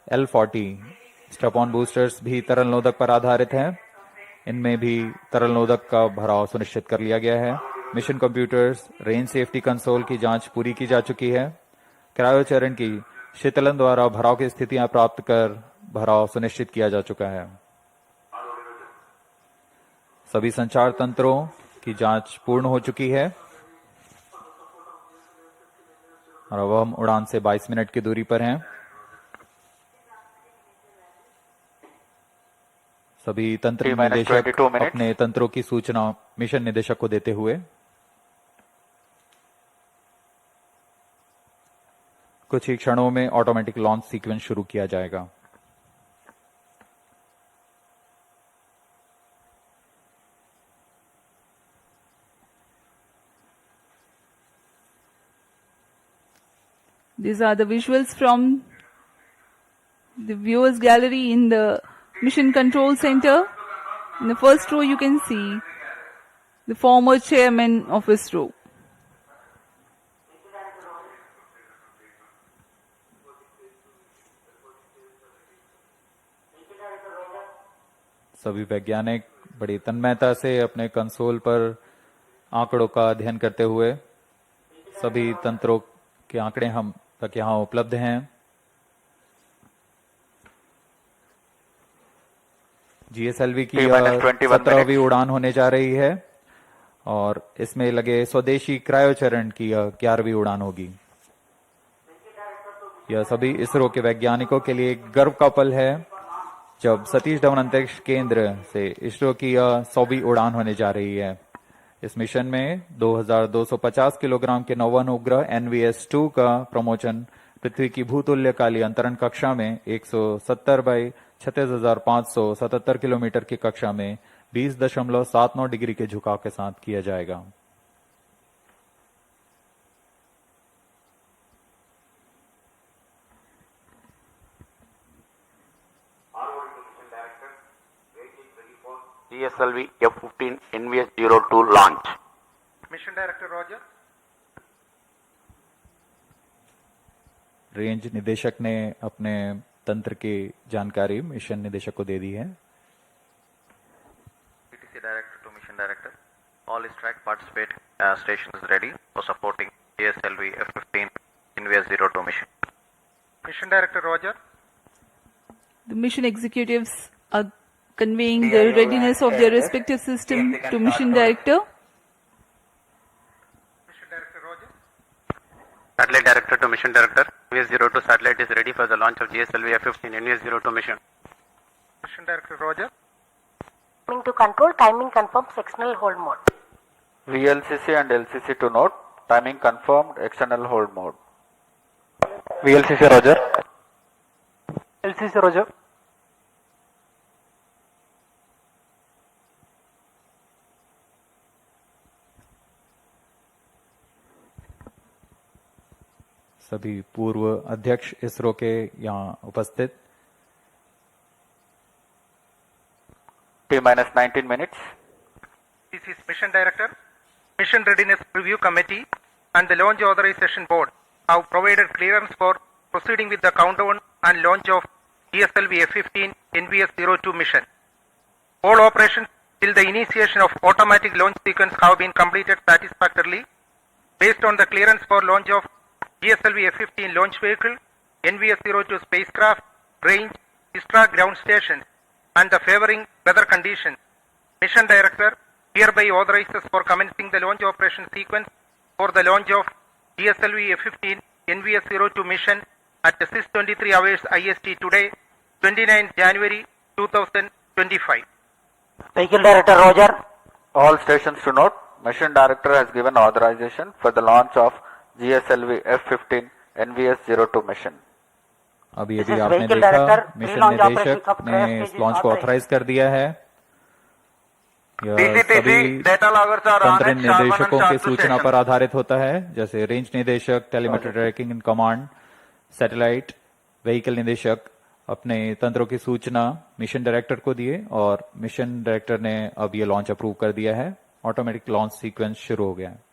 L-40 strap-on boosters भी तरल नोदक पर आधारित हैं। इनमें भी तरल नोदक का भराव सुनिश्चित कर लिया गया है। Mission computers, range safety console की जांच पूरी की जा चुकी है। क्रायो चरण की शीतलन द्वारा भराव की स्थितियां प्राप्त कर भराव सुनिश्चित किया जा चुका है। सभी संचार तंत्रों की जांच पूर्ण हो चुकी है और अब हम उड़ान से 22 मिनट की दूरी पर हैं। सभी तंत्र निदेशक अपने तंत्रों की सूचना मिशन निदेशक को देते हुए कुछ ही क्षणों में ऑटोमेटिक लॉन्च सीक्वेंस शुरू किया जाएगा। These are the visuals from the viewers gallery in the Mission Control Center. In the first row you can see the former chairman of ISRO. सभी वैज्ञानिक बड़ी तन्मयता से अपने कंसोल पर आंकड़ों का अध्ययन करते हुए सभी तंत्रों के आंकड़े हम तक यहां उपलब्ध हैं। GSLV की 17वीं उड़ान होने जा रही है और इसमें लगे स्वदेशी क्रायोचरण की 11वीं उड़ान होगी। यह सभी इसरो के वैज्ञानिकों के लिए गर्व का पल है जब सतीश धवन अंतरिक्ष केंद्र से इसरो की 100वीं उड़ान होने जा रही है। इस मिशन में 2250 किलोग्राम के नौवन उपग्रह NVS-2 का प्रमोचन पृथ्वी की भूतुल्यकालीय अंतरण कक्षा में 170 बाई 36,577 किलोमीटर की कक्षा में 20.79 डिग्री के झुकाव के साथ किया जाएगा। GSLV F-15 NVS-02 launch. Mission Director Roger. Range निदेशक ने अपने तंत्र की जानकारी मिशन निदेशक को दे दी है। PTC Director to Mission Director. All strike participate stations ready for supporting GSLV F-15 NVS-02 mission. Mission Director Roger. The mission executives are conveying the readiness of their respective system to Mission Director. Mission Director Roger. Satellite Director to Mission Director. NVS-02 satellite is ready for the launch of GSLV F-15 NVS-02 mission. Mission Director Roger. Coming to control, timing confirmed, external hold mode. VLCC and LCC to note, timing confirmed, external hold mode. VLCC Roger. LCC Roger. सभी पूर्व अध्यक्ष इसरो के यहां उपस्थित। T-19 minutes. This is Mission Director. Mission Readiness Review Committee and the Launch Authorization Board have provided clearance for proceeding with the countdown and launch of GSLV F-15 NVS-02 mission. All operations till the initiation of automatic launch sequence have been completed satisfactorily. Based on the clearance for launch of GSLV F-15 launch vehicle, NVS-02 spacecraft, range, ISRO ground stations, and the favoring weather conditions, Mission Director hereby authorizes for commencing the launch operation sequence for the launch of GSLV F-15 NVS-02 mission at 6:23 hours IST today, 29 January 2025. Vehicle Director Roger. All stations to note, Mission Director has given authorization for the launch of GSLV F-15 NVS-02 mission. अभी आपने देखा mission निदेशक ने इस launch को authorise कर दिया है। यह सभी तंत्र निदेशकों की सूचना पर आधारित होता है, जैसे रेंज निदेशक, telemetry tracking in command, satellite, vehicle निदेशक अपने तंत्रों की सूचना मिशन डायरेक्टर को दिए और मिशन डायरेक्टर ने अब ये लॉन्च अप्रूव कर दिया है। ऑटोमेटिक लॉन्च सीक्वेंस शुरू हो गया है।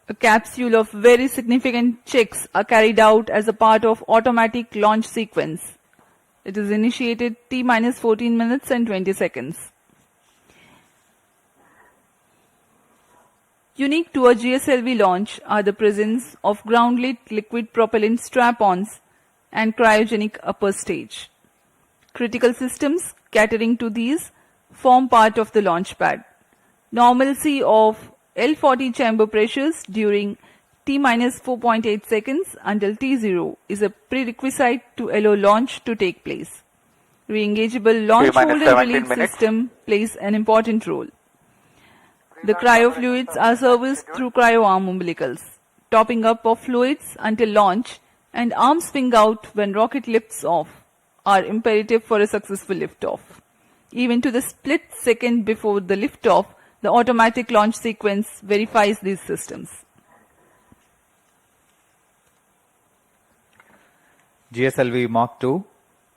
A capsule of very significant checks are carried out as a part of automatic launch sequence. It is initiated T-minus 14 minutes and 20 seconds. Unique to a GSLV launch are the presence of ground-lit liquid propellant strap-ons and cryogenic upper stage. Critical systems catering to these form part of the launch pad. Normalcy of L40 chamber pressures during T-minus 4.8 seconds until T0 is a prerequisite to allow launch to take place. Re-engageable launch hold and release system plays an important role. The cryofluids are serviced through cryo-arm umbilicals. Topping up of fluids until launch and arm swing out when rocket lifts off are imperative for a successful liftoff. Even to the split second before the liftoff, the automatic launch sequence verifies these systems. GSLV Mk2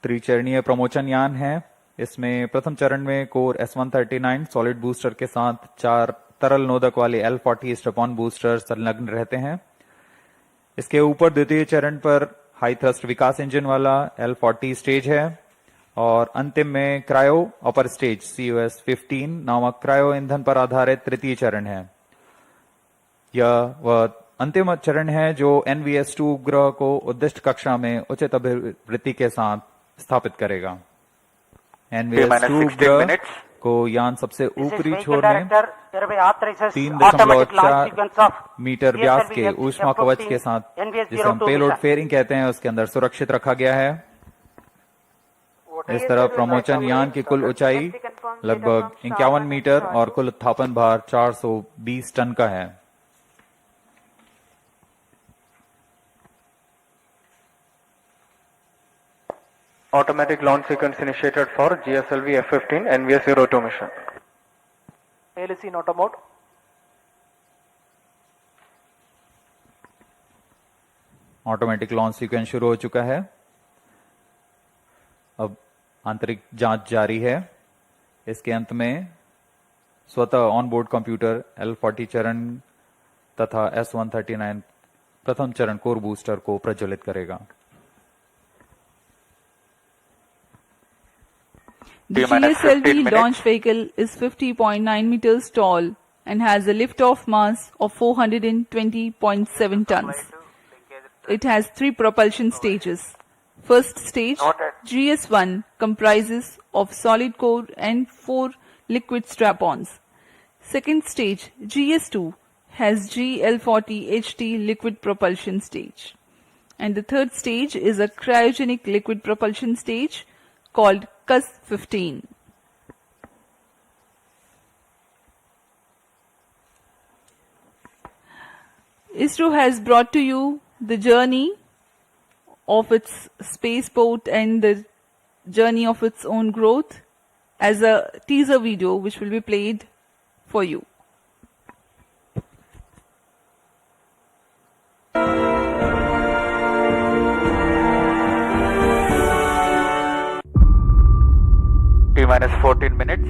त्रिचरणीय प्रमोचन यान है। इसमें प्रथम चरण में core S139 solid booster के साथ 4 तरल नोदक वाले L40 स्ट्रैप-ऑन बूस्टर संलग्न रहते हैं। इसके ऊपर द्वितीय चरण पर हाई थ्रस्ट विकास इंजन वाला L40 स्टेज है और अंतिम में क्रायो अपर स्टेज COS-15 नामक क्रायो ईंधन पर आधारित तृतीय चरण है। यह वह अंतिम चरण है जो NVS-2 उपग्रह को उद्दिष्ट कक्षा में उचित अभिवृत्ति के साथ स्थापित करेगा। NVS-2 उपग्रह को यान सबसे ऊपरी छोर में 3.4 मीटर व्यास के ऊष्मा कवच के साथ, जिसे हम पेलोड फेयरिंग कहते हैं, उसके अंदर सुरक्षित रखा गया है। इस तरह प्रमोचन यान की कुल ऊंचाई लगभग 51 मीटर और कुल उत्थापन भार 420 टन का है। Automatic launch sequence initiated for GSLV F-15 NVS-02 mission. ALC in auto mode. Automatic launch sequence शुरू हो चुका है। अब आंतरिक जांच जारी है। इसके अंत में स्वतः ऑनबोर्ड कंप्यूटर L40 चरण तथा S139 प्रथम चरण कोर बूस्टर को प्रज्वलित करेगा। The GSLV launch vehicle is 50.9 meters tall and has a lift-off mass of 420.7 tons. It has 3 propulsion stages. First stage, GS1, comprises of solid core and 4 liquid strap-ons. Second stage, GS2, has GL40 HT liquid propulsion stage. And the third stage is a cryogenic liquid propulsion stage called CUS-15. ISRO has brought to you the journey of its spaceport and the journey of its own growth as a teaser video which will be played for you. T-minus 14 minutes.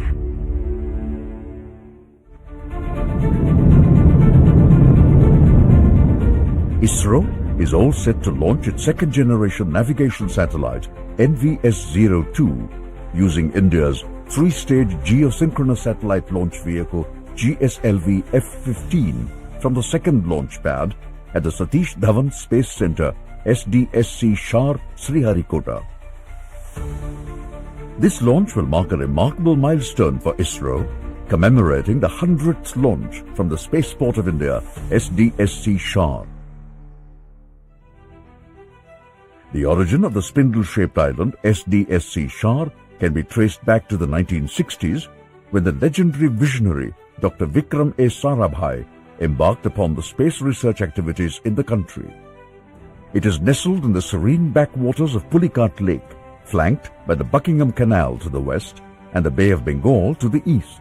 ISRO is all set to launch its second-generation navigation satellite NVS-02 using India's 3-stage geosynchronous satellite launch vehicle GSLV F-15 from the second launch pad at the Satish Dhawan Space Center SDSC SHAR, Sriharikota. This launch will mark a remarkable milestone for ISRO, commemorating the 100th launch from the Spaceport of India, SDSC SHAR. The origin of the spindle-shaped island, SDSC SHAR, can be traced back to the 1960s, when the legendary visionary Dr. Vikram A. Sarabhai embarked upon the space research activities in the country. It is nestled in the serene backwaters of Pulicat Lake, flanked by the Buckingham Canal to the west and the Bay of Bengal to the east.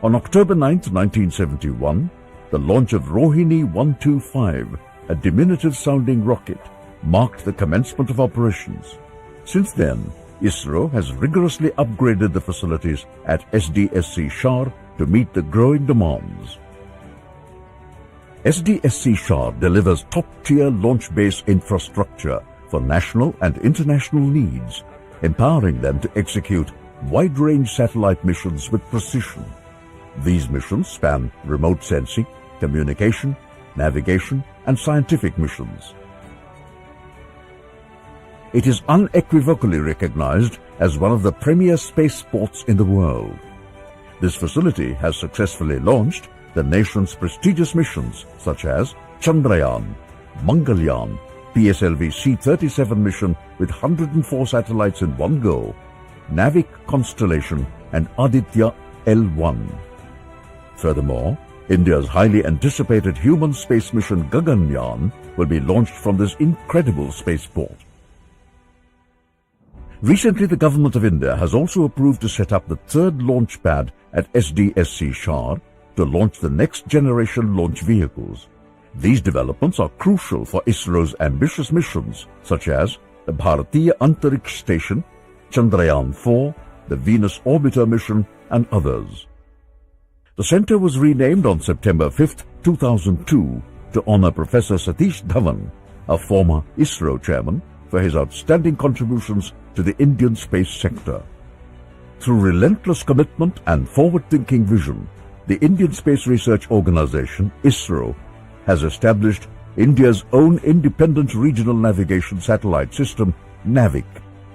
On October 9, 1971, the launch of Rohini 125, a diminutive-sounding rocket, marked the commencement of operations. Since then, ISRO has rigorously upgraded the facilities at SDSC SHAR to meet the growing demands. SDSC SHAR delivers top-tier launch base infrastructure for national and international needs, empowering them to execute wide-range satellite missions with precision. These missions span remote sensing, communication, navigation, and scientific missions. It is unequivocally recognized as one of the premier spaceports in the world. This facility has successfully launched the nation's prestigious missions such as Chandrayaan, Mangalyaan, PSLV C-37 mission with 104 satellites in one go, NavIC Constellation, and Aditya L1. Furthermore, India's highly anticipated human space mission Gaganyaan will be launched from this incredible spaceport. Recently, the Government of India has also approved to set up the third launch pad at SDSC SHAR to launch the next generation launch vehicles. These developments are crucial for ISRO's ambitious missions such as the Bharatiya Antariksh Station, Chandrayaan 4, the Venus Orbiter mission, and others. The center was renamed on September 5, 2002 to honor Professor Satish Dhawan, a former ISRO chairman, for his outstanding contributions to the Indian space sector. Through relentless commitment and forward-thinking vision, the Indian Space Research Organization, ISRO, has established India's own independent regional navigation satellite system, NavIC.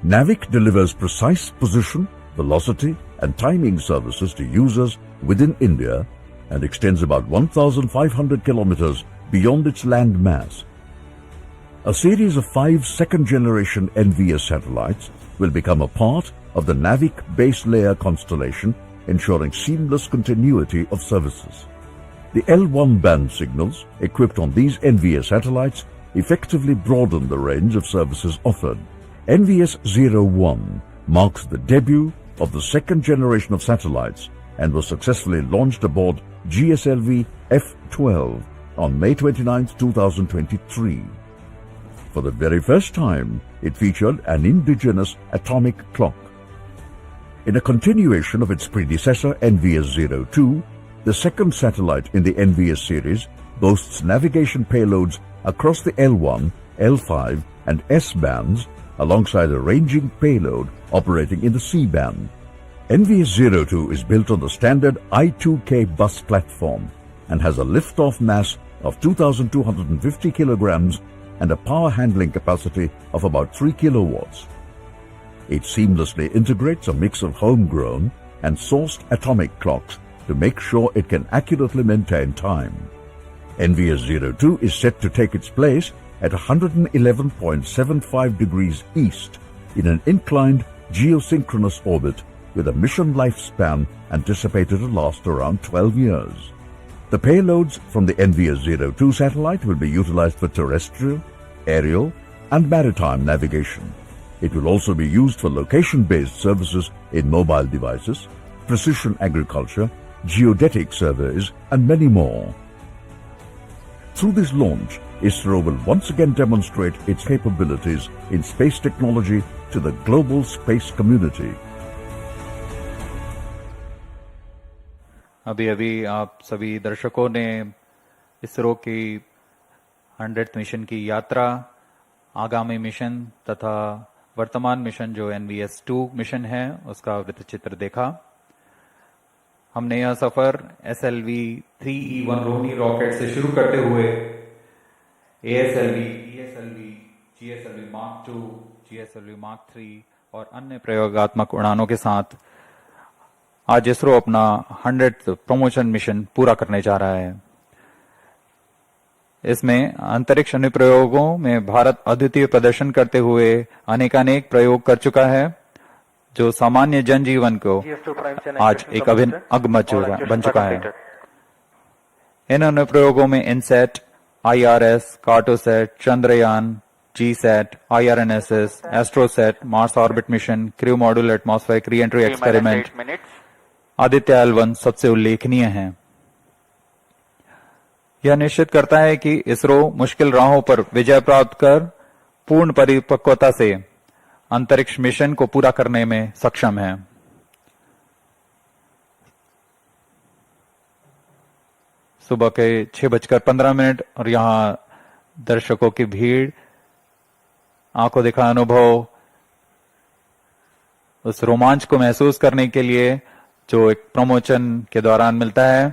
NavIC delivers precise position, velocity, and timing services to users within India and extends about 1,500 kilometers beyond its land mass. A series of 5 second-generation NVS satellites will become a part of the NavIC base layer constellation, ensuring seamless continuity of services. The L1 band signals equipped on these NVS satellites effectively broaden the range of services offered. NVS-01 marks the debut of the second generation of satellites and was successfully launched aboard GSLV F-12 on May 29, 2023. For the very first time, it featured an indigenous atomic clock. In a continuation of its predecessor NVS-02, the second satellite in the NVS series boasts navigation payloads across the L1, L5, and S bands alongside a ranging payload operating in the C band. NVS-02 is built on the standard I-2K bus platform and has a liftoff mass of 2,250 kilograms and a power handling capacity of about 3 kilowatts. It seamlessly integrates a mix of homegrown and sourced atomic clocks to make sure it can accurately maintain time. NVS-02 is set to take its place at 111.75 degrees east in an inclined geosynchronous orbit with a mission lifespan anticipated to last around 12 years. The payloads from the NVS-02 satellite will be utilized for terrestrial, aerial, and maritime navigation. It will also be used for location-based services in mobile devices, precision agriculture, geodetic surveys, and many more. Through this launch, ISRO will once again demonstrate its capabilities in space technology to the global space community. अभी आप सभी दर्शकों ने इसरो की 100th mission की यात्रा, आगामी mission तथा वर्तमान मिशन जो NVS-2 मिशन है उसका वृत्तचित्र देखा। हमने यह सफर SLV 3E1 रोहिणी रॉकेट से शुरू करते हुए ASLV, ESLV, GSLV Mk2, GSLV Mk3 और अन्य प्रयोगात्मक उड़ानों के साथ आज इसरो अपना 100th प्रमोशन मिशन पूरा करने जा रहा है। इसमें अंतरिक्ष अनुप्रयोगों में भारत अद्वितीय प्रदर्शन करते हुए अनेकानेक प्रयोग कर चुका है, जो सामान्य जनजीवन को आज एक अभिन्न अंग बन चुका है। इन अनुप्रयोगों में INSAT, IRS, Cartosat, Chandrayaan, GSAT, IRNSS, Astrosat, Mars orbit mission, crew module atmospheric re entry experiment, Aditya L1 सबसे उल्लेखनीय है। यह निश्चित करता है कि इसरो मुश्किल राहों पर विजय प्राप्त कर पूर्ण परिपक्वता से अंतरिक्ष मिशन को पूरा करने में सक्षम है। सुबह के 6:15 और यहाँ दर्शकों की भीड़, आंखों देखा अनुभव, उस रोमांच को महसूस करने के लिए जो एक प्रमोशन के दौरान मिलता है।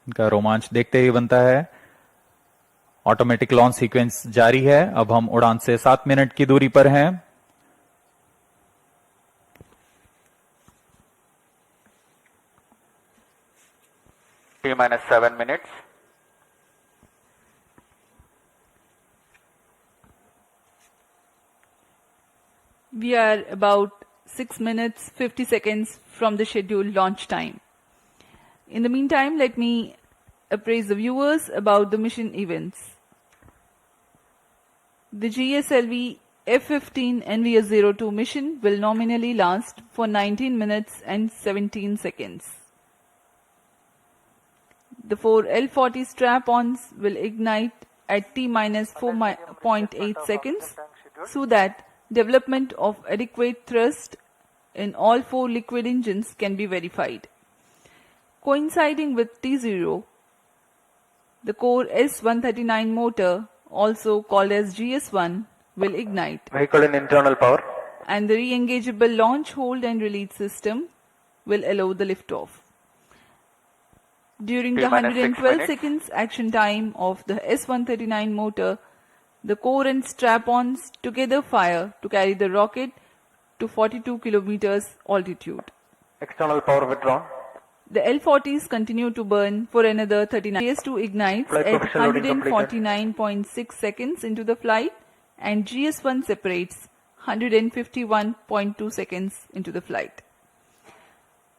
इनका रोमांच देखते ही बनता है। ऑटोमेटिक लॉन्च सीक्वेंस जारी है। अब हम उड़ान से 7 मिनट की दूरी पर हैं। T-7 minutes. We are about 6 minutes 50 seconds from the scheduled launch time. In the meantime, let me appraise the viewers about the mission events. The GSLV F-15 NVS-02 mission will nominally last for 19 minutes and 17 seconds. The 4 L-40 strap-ons will ignite at T-minus 4.8 seconds so that development of adequate thrust in all 4 liquid engines can be verified. Coinciding with T0, the core S-139 motor, also called as GS1, will ignite, Vehicle in internal power. and the re-engageable launch, hold and release system will allow the liftoff. During the T-minus 6 112 minutes. seconds action time of the S-139 motor, the core and strap-ons together fire to carry the rocket to 42 kilometers altitude. External power withdrawn. The L-40s continue to burn for another 39. GS2 ignites Flight at professional loading completed. 149.6 seconds into the flight, and GS1 separates 151.2 seconds into the flight.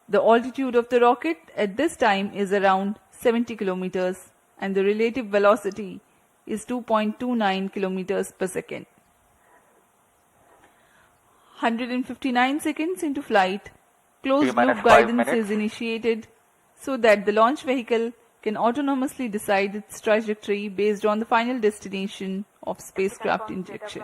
The altitude of the rocket at this time is around 70 kilometers, and the relative velocity is 2.29 kilometers per second. 159 seconds into flight, closed T-minus loop 5 guidance minutes. is initiated so that the launch vehicle can autonomously decide its trajectory based on the final destination of spacecraft injection.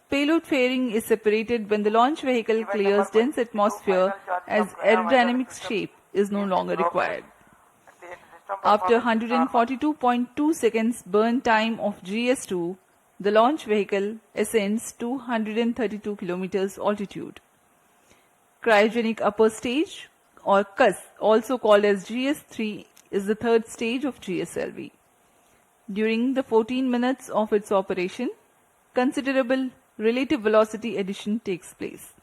Payload fairing is separated when the launch vehicle clears dense atmosphere, as aerodynamic shape is no longer required. After 142.2 seconds burn time of GS2, the launch vehicle ascends to 132 kilometers altitude. Cryogenic upper stage, or CUS, also called as GS3, is the third stage of GSLV. During the 14 minutes of its operation, considerable relative velocity addition takes place.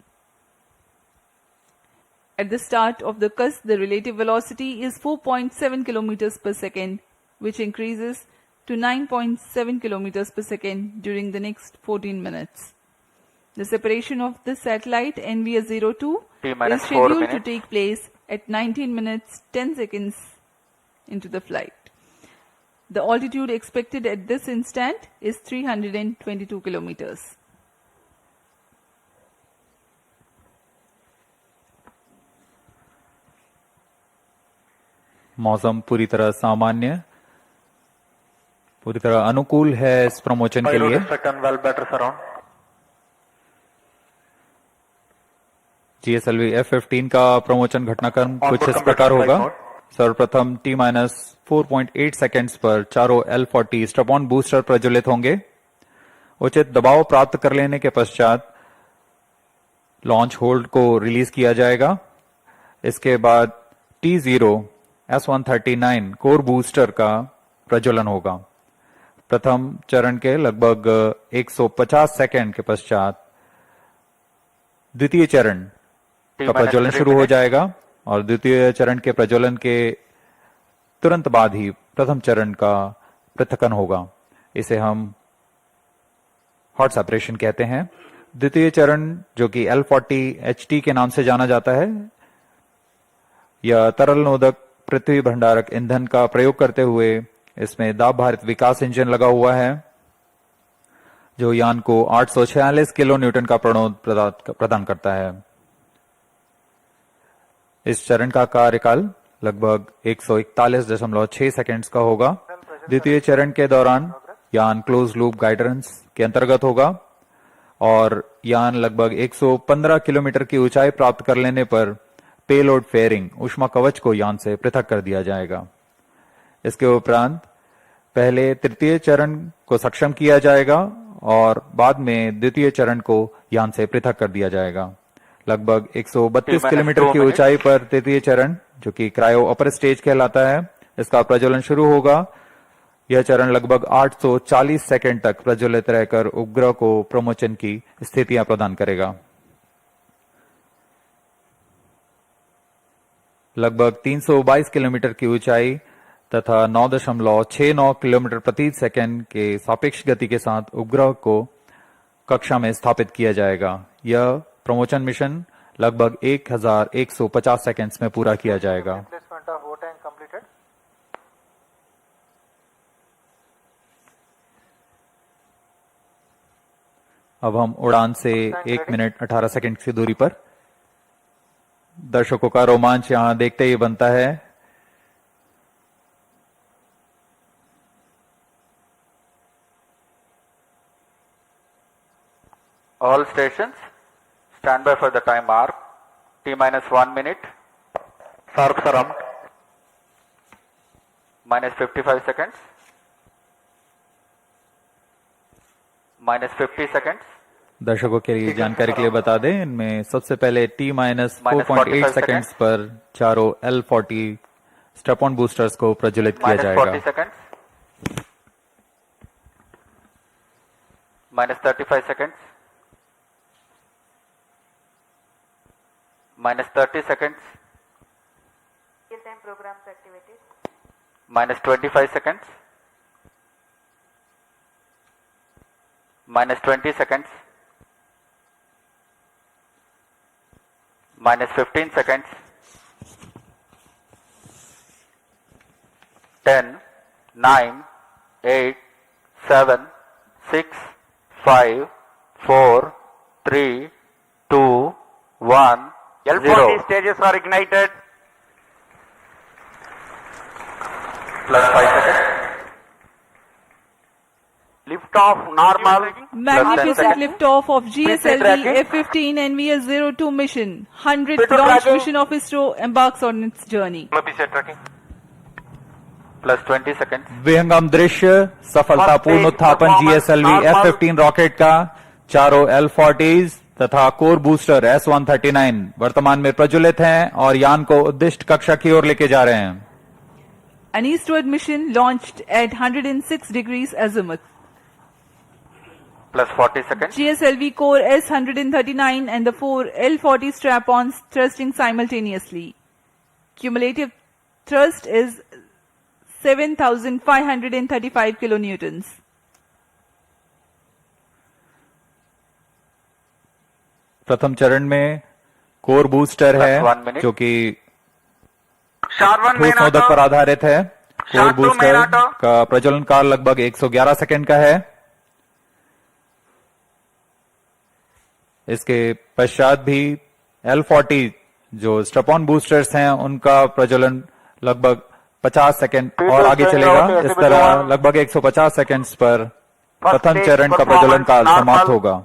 At the start of the CUS, the relative velocity is 4.7 kilometers per second, which increases to 9.7 kilometers per second during the next 14 minutes. The separation of the satellite NVS-02 T-minus is 4 scheduled to minutes. take place at 19 minutes 10 seconds into the flight. The altitude expected at this instant is 322 kilometers. मौसम पूरी तरह सामान्य, पूरी तरह अनुकूल है इस promotion के लिए। Second well better surround. GSLV F-15 का प्रमोशन घटनाक्रम On कुछ board इस computer प्रकार flight होगा। mode. सर्वप्रथम T-4.8 सेकेंड्स पर चारों L-40 स्ट्रप-ऑन बूस्टर प्रज्वलित होंगे। उचित दबाव प्राप्त कर लेने के पश्चात लॉन्च होल्ड को रिलीज किया जाएगा। इसके बाद T0 S-139 कोर बूस्टर का प्रज्वलन होगा। प्रथम चरण के लगभग 150 सेकेंड के पश्चात द्वितीय चरण का प्रज्वलन शुरू हो जाएगा और द्वितीय चरण के प्रज्वलन के तुरंत बाद ही प्रथम चरण का पृथक्कन होगा। इसे हम हॉट सेपरेशन कहते हैं। द्वितीय चरण, जो कि L-40HT के नाम से जाना जाता है, यह तरल नोदक पृथ्वी भंडारक ईंधन का प्रयोग करते हुए इसमें दाब भारित विकास इंजन लगा हुआ है, जो यान को 846 किलो न्यूटन का प्रणोद प्रदान करता है। इस चरण का कार्यकाल लगभग 141.6 सेकेंड्स का होगा। द्वितीय चरण के दौरान यान क्लोज लूप गाइडेंस के अंतर्गत होगा और यान लगभग 115 किलोमीटर की ऊंचाई प्राप्त कर लेने पर पेलोड फेयरिंग ऊष्मा कवच को यान से पृथक कर दिया जाएगा। इसके उपरांत पहले तृतीय चरण को सक्षम किया जाएगा और बाद में द्वितीय चरण को यान से पृथक कर दिया जाएगा। लगभग 132 किलोमीटर की ऊंचाई पर तृतीय चरण, जो कि क्रायो अपर स्टेज कहलाता है, इसका प्रज्वलन शुरू होगा। यह चरण लगभग 840 सेकंड तक प्रज्वलित रहकर उपग्रह को प्रमोचन की स्थितियां प्रदान करेगा। लगभग 322 किलोमीटर की ऊंचाई तथा 9.69 किलोमीटर प्रति सेकंड के सापेक्ष गति के साथ उपग्रह को कक्षा में स्थापित किया जाएगा। यह प्रमोचन मिशन लगभग 1150 सेकंड्स में पूरा किया जाएगा। अब हम उड़ान से 1 मिनट 18 सेकंड की दूरी पर। दर्शकों का रोमांच यहां देखते ही बनता है। All stations, stand by for the time mark. T-1 minute. Sharks are armed. Minus 55 seconds. Minus 50 seconds. दर्शकों के लिए जानकारी के लिए बता दें, इनमें सबसे पहले T-4.8 सेकंड्स पर चारों L40 स्ट्रैप-ऑन बूस्टर्स को प्रज्वलित किया Minus जाएगा। 40 seconds. Minus 35 seconds. Minus 30 seconds. programs activities. Minus 25 seconds. Minus 20 seconds. Minus 15 seconds. 10, 9, 8, 7, 6, 5, 4, 3, 2, 1, L40 stages are ignited. Plus 5 seconds. Lift off normal. Magnificent 10 liftoff of GSLV tracking. F-15 NVS-02 mission. 100th Speed of launch tracking. mission of ISRO embarks on its journey. Plus 20 seconds. विहंगम दृश्य, सफलतापूर्ण उत्थापन GSLV F-15 rocket का। चारों L40s तथा core booster S-139 वर्तमान में प्रज्वलित हैं और यान को उद्दिष्ट कक्षा की ओर लेके जा रहे हैं। An eastward mission launched at 106 degrees azimuth. Plus 40 seconds. GSLV core S-139 and the 4 L-40 strap-ons thrusting simultaneously. Cumulative thrust is 7,535 kilonewtons. प्रथम चरण में कोर बूस्टर Plus है 1 minute. जो कि SHAR 1 main ठोस नोदक पर auto. आधारित है। Core SHAR 2 booster main auto. का प्रज्वलन काल लगभग 111 सेकंड का है। इसके पश्चात भी L40 जो स्ट्रैप-ऑन बूस्टर्स हैं उनका प्रज्वलन लगभग 50 सेकंड और आगे चलेगा। इस तरह लगभग 150 सेकंड्स पर प्रथम चरण का प्रज्वलन काल समाप्त होगा।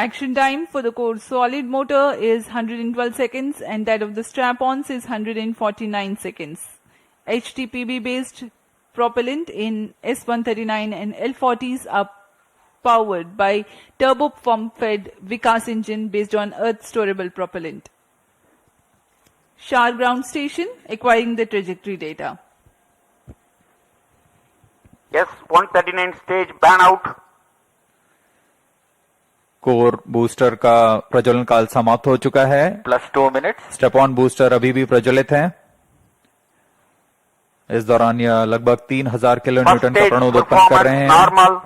Action time for the core solid motor is 112 seconds and that of the strap-ons is 149 seconds. HTPB based propellant in S-139 and L-40s are powered by turbo pump fed Vikas engine based on earth storable propellant. SHAR ground station acquiring the trajectory data. S-139 stage ban out. Core booster का प्रज्वलन काल समाप्त हो चुका है। Plus 2 minutes. Step-on booster अभी भी प्रज्वलित हैं। इस दौरान यह लगभग 3000 किलो First न्यूटन का stage प्रणोद उत्पन्न कर रहे performance हैं। normal.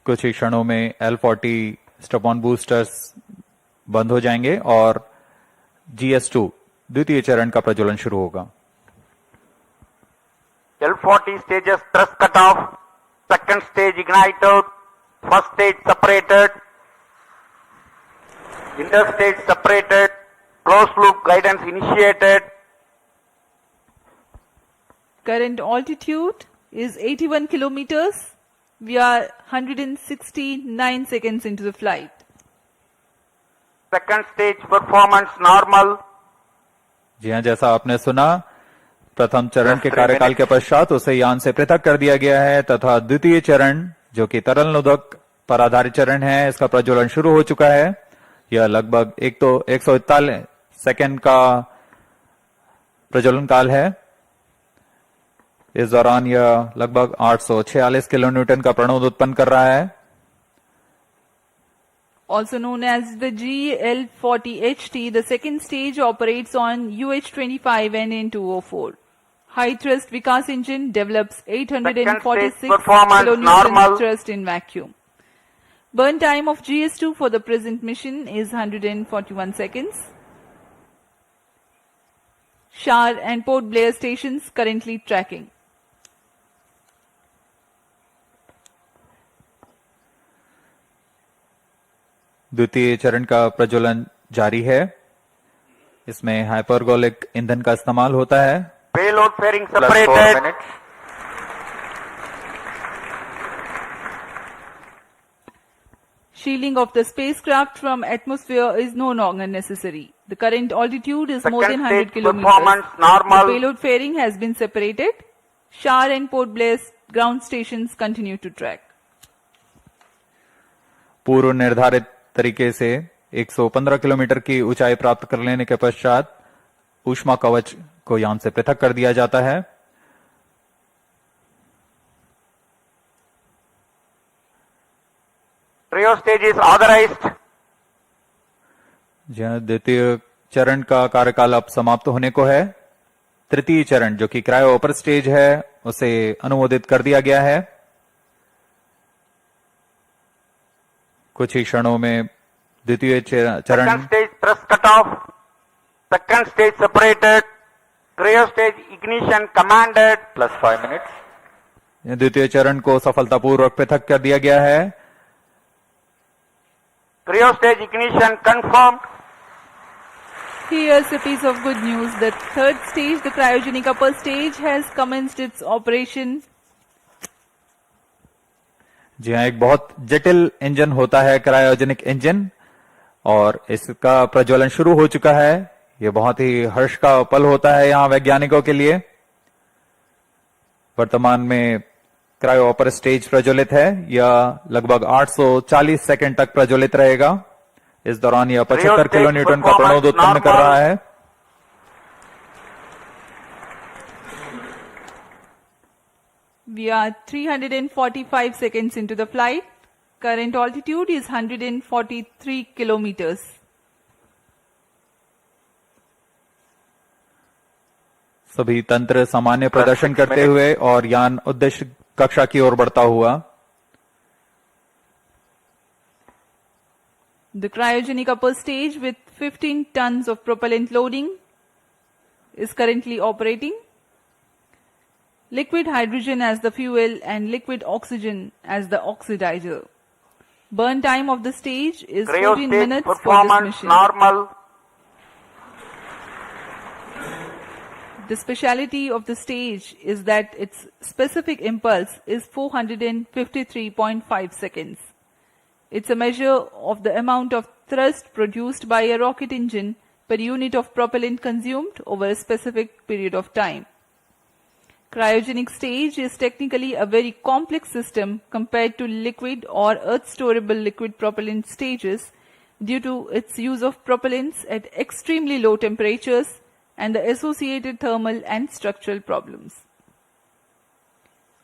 कुछ ही क्षणों में L40 स्टेप-ऑन बूस्टर्स बंद हो जाएंगे और GS2 द्वितीय चरण का प्रज्वलन शुरू होगा। L40 stages thrust cut off. Second stage ignited. First stage separated. Interstage separated. Closed loop guidance initiated. Current altitude is 81 kilometers. We are 169 seconds into the flight. Second stage performance normal. जी हाँ, जैसा आपने सुना, प्रथम चरण के कार्यकाल के पश्चात उसे यान से पृथक कर दिया गया है तथा द्वितीय चरण जो कि तरल नोदक पर आधारित चरण है, इसका प्रज्वलन शुरू हो चुका है। यह लगभग 141 सेकंड का प्रज्वलन काल है। इस दौरान यह लगभग 846 किलोन्यूटन का प्रणोद उत्पन्न कर रहा है। Also known as the GL40HT, the second stage operates on UH-25 NN204. High thrust Vikas engine develops 846 kilonewtons thrust in vacuum. Burn time of GS2 for the present mission is 141 seconds. SHAR and Port Blair stations currently tracking. द्वितीय चरण का प्रज्वलन जारी है। इसमें hypergolic ईंधन का इस्तेमाल होता है। Payload fairing separated. Shielding of the spacecraft from atmosphere is no longer necessary. The current altitude is more than 100 kilometers. The payload fairing has been separated. SHAR and Port Blair ground stations continue to track. पूर्व निर्धारित तरीके से 115 kilometre की ऊंचाई प्राप्त कर लेने के पश्चात ऊष्मा कवच को यान से पृथक कर दिया जाता है। Trio stage is authorized. द्वितीय चरण का कार्यकाल अब समाप्त होने को है। तृतीय चरण जो कि क्रायो अपर स्टेज है, उसे अनुमोदित कर दिया गया है। कुछ ही क्षणों में द्वितीय चरण Second stage thrust cutoff. Second stage separated. Cryo stage ignition commanded. Plus 5 minutes. द्वितीय चरण को सफलतापूर्वक पृथक कर दिया गया है। Cryo stage ignition confirmed. Here's a piece of good news. The third stage, the cryogenic upper stage, has commenced its operation. जी हाँ, एक बहुत जटिल इंजन होता है क्रायोजेनिक इंजन, और इसका प्रज्वलन शुरू हो चुका है। यह बहुत ही हर्ष का पल होता है यहाँ वैज्ञानिकों के लिए। वर्तमान में क्रायो अपर स्टेज प्रज्वलित है। यह लगभग 840 सेकंड तक प्रज्वलित रहेगा। इस दौरान यह 75 किलोन्यूटन का प्रणोद उत्पन्न कर रहा है। We are 345 seconds into the flight. Current altitude is 143 kilometers. सभी तंत्र सामान्य प्रदर्शन करते हुए और यान उद्देश्य कक्षा की ओर बढ़ता हुआ। The cryogenic upper stage with 15 tons of propellant loading is currently operating. Liquid hydrogen as the fuel and liquid oxygen as the oxidizer. Burn time of the stage is 14 minutes for this mission. Normal. The speciality of the stage is that its specific impulse is 453.5 seconds. It's a measure of the amount of thrust produced by a rocket engine per unit of propellant consumed over a specific period of time. Cryogenic stage is technically a very complex system compared to liquid or earth-storable liquid propellant stages due to its use of propellants at extremely low temperatures and the associated thermal and structural problems.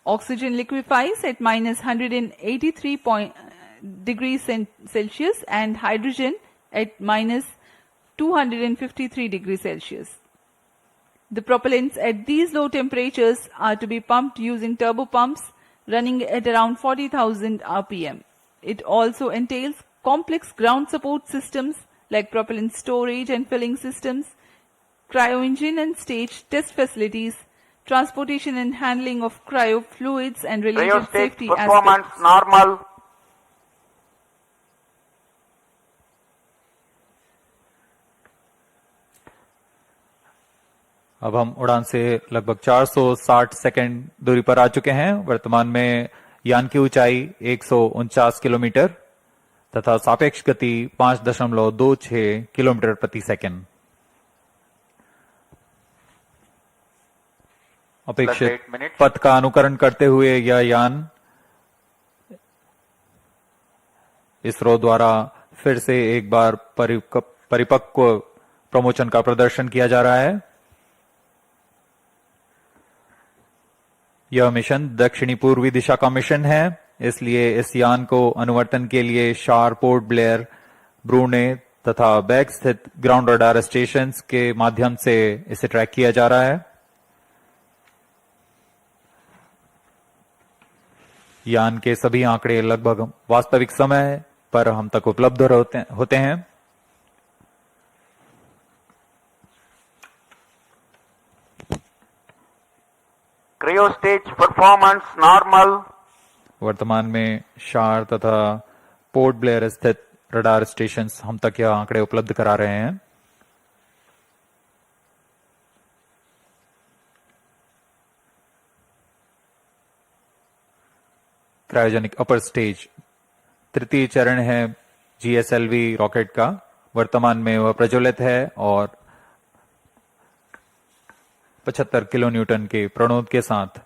Oxygen liquefies at minus 183 degrees Celsius and hydrogen at minus 253 degrees Celsius. The propellants at these low temperatures are to be pumped using turbopumps running at around 40,000 RPM. It also entails complex ground support systems like propellant storage and filling systems, cryo engine and stage test facilities, transportation and handling of cryo fluids and related safety aspects. Performance normal. अब हम उड़ान से लगभग 460 second दूरी पर आ चुके हैं। वर्तमान में यान की ऊंचाई 149 किलोमीटर तथा सापेक्ष गति 5.26 किलोमीटर प्रति सेकंड। अपेक्षित 8 minutes. पथ का अनुकरण करते हुए यह यान इसरो द्वारा फिर से एक बार परिपक्व प्रमोशन का प्रदर्शन किया जा रहा है। यह मिशन दक्षिणी पूर्वी दिशा का मिशन है, इसलिए इस यान को अनुवर्तन के लिए शार, पोर्ट ब्लेयर, ब्रूने तथा बैग स्थित ग्राउंड रडार स्टेशन के माध्यम से इसे ट्रैक किया जा रहा है। यान के सभी आंकड़े लगभग वास्तविक समय पर हम तक उपलब्ध होते हैं। Cryo stage performance normal. वर्तमान में शार तथा पोर्ट ब्लेयर स्थित रडार स्टेशन हम तक यह आंकड़े उपलब्ध करा रहे हैं। क्रायोजेनिक अपर स्टेज तृतीय चरण है GSLV रॉकेट का। वर्तमान में वह प्रज्वलित है और 75 किलो न्यूटन के प्रणोद के साथ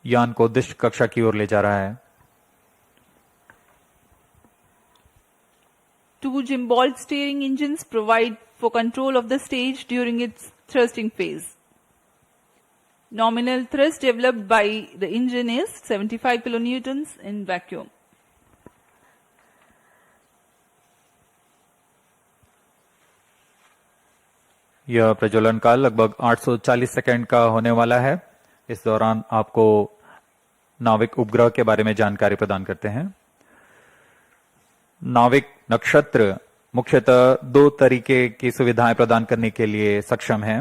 यान को उद्दिष्ट कक्षा की ओर ले जा रहा है। 2 gimbal steering engines provide for control of the stage during its thrusting phase. Nominal thrust developed by the engine is 75 kilonewtons in vacuum. यह प्रज्वलन काल लगभग 840 सेकंड का होने वाला है। इस दौरान आपको नाविक उपग्रह के बारे में जानकारी प्रदान करते हैं। नाविक नक्षत्र मुख्यतः 2 तरीके की सुविधाएं प्रदान करने के लिए सक्षम है: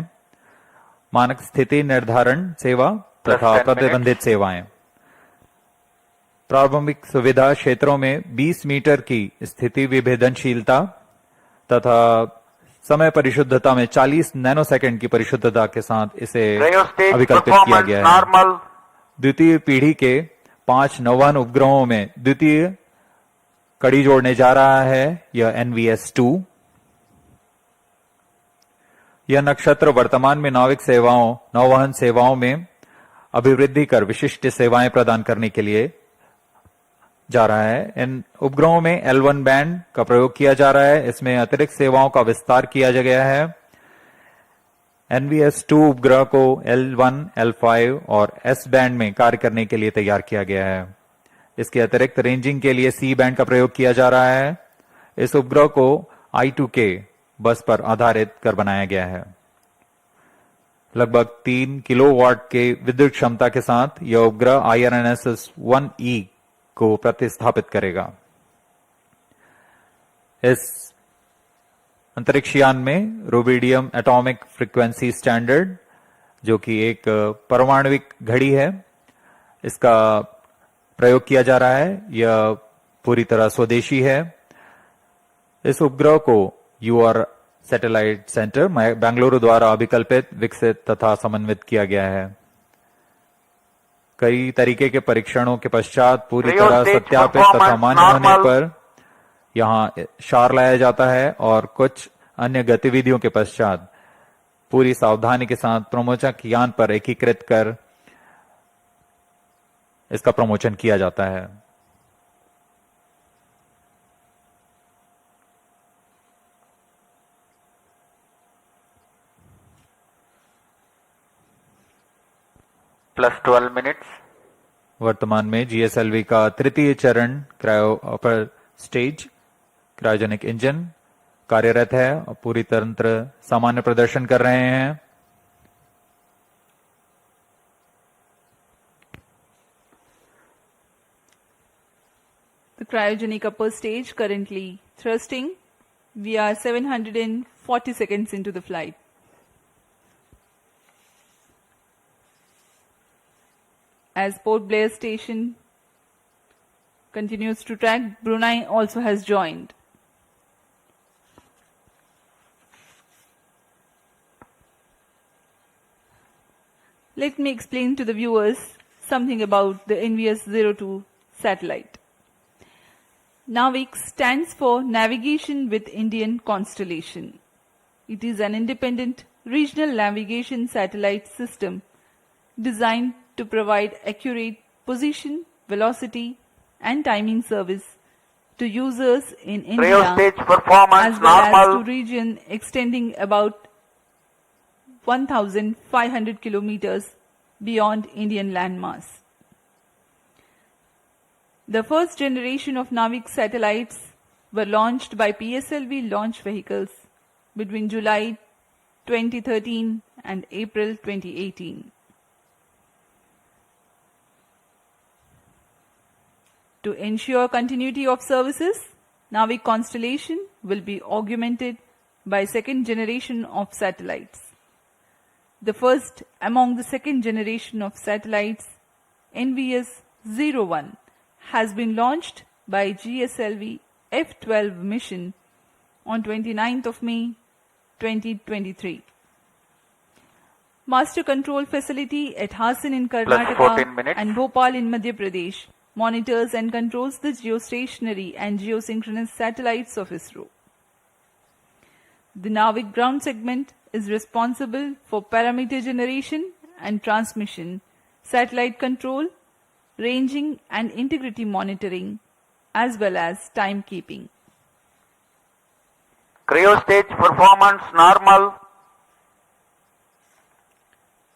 मानक स्थिति निर्धारण सेवा तथा प्रतिबंधित सेवाएं। प्रारंभिक सुविधा क्षेत्रों में 20 मीटर की स्थिति विभेदनशीलता तथा समय परिशुद्धता में 40 नैनोसेकंड की परिशुद्धता के साथ इसे Cryo stage अभिकल्पित किया performance गया है। normal. द्वितीय पीढ़ी के 5 नौवहन उपग्रहों में द्वितीय कड़ी जोड़ने जा रहा है यह NVS-2। यह नक्षत्र वर्तमान में नाविक सेवाओं, नौवहन सेवाओं में अभिवृद्धि कर विशिष्ट सेवाएं प्रदान करने के लिए जा रहा है। इन उपग्रहों में L1 बैंड का प्रयोग किया जा रहा है। इसमें अतिरिक्त सेवाओं का विस्तार किया गया है। NVS-2 उपग्रह को L1, L5 और S बैंड में कार्य करने के लिए तैयार किया गया है। इसके अतिरिक्त रेंजिंग के लिए C बैंड का प्रयोग किया जा रहा है। इस उपग्रह को I2K बस पर आधारित कर बनाया गया है। लगभग 3 किलोवाट के विद्युत क्षमता के साथ यह उपग्रह IRNSS-1E को प्रतिस्थापित करेगा। इस अंतरिक्ष यान में रुबिडियम एटॉमिक फ्रीक्वेंसी स्टैंडर्ड, जो कि एक परमाणुविक घड़ी है, इसका प्रयोग किया जा रहा है। यह पूरी तरह स्वदेशी है। इस उपग्रह को UR सैटेलाइट सेंटर बेंगलुरु द्वारा अभिकल्पित, विकसित तथा समन्वित किया गया है। कई तरीके के परीक्षणों के पश्चात पूरी तरह सत्यापित तथा मान्य होने पर यहां शार लाया जाता है और कुछ अन्य गतिविधियों के पश्चात पूरी सावधानी के साथ प्रमोचक यान पर एकीकृत कर इसका प्रमोशन किया जाता है। +12 minutes. वर्तमान में GSLV का तृतीय चरण cryo upper stage cryogenic engine कार्यरत है और पूरी तंत्र सामान्य प्रदर्शन कर रहे हैं। The cryogenic upper stage currently thrusting. We are 740 seconds into the flight. As Port Blair station continues to track, Brunei also has joined. Let me explain to the viewers something about the NVS-02 satellite. NavIC stands for Navigation with Indian Constellation. It is an independent regional navigation satellite system designed to provide accurate position, velocity and timing service to users in India Cryostage performance as well as normal. to region extending about 1,500 kilometers beyond Indian landmass. The first generation of NavIC satellites were launched by PSLV launch vehicles between July 2013 and April 2018. To ensure continuity of services, NavIC constellation will be augmented by second generation of satellites. The first among the second generation of satellites, NVS-01, has been launched by GSLV F-15 mission on 29th of May 2023. Master control facility at Hassan in 14 Karnataka minutes. and Bhopal in Madhya Pradesh monitors and controls the geostationary and geosynchronous satellites of ISRO. The NavIC ground segment is responsible for parameter generation and transmission, satellite control, ranging and integrity monitoring, as well as timekeeping. Cryostage performance normal.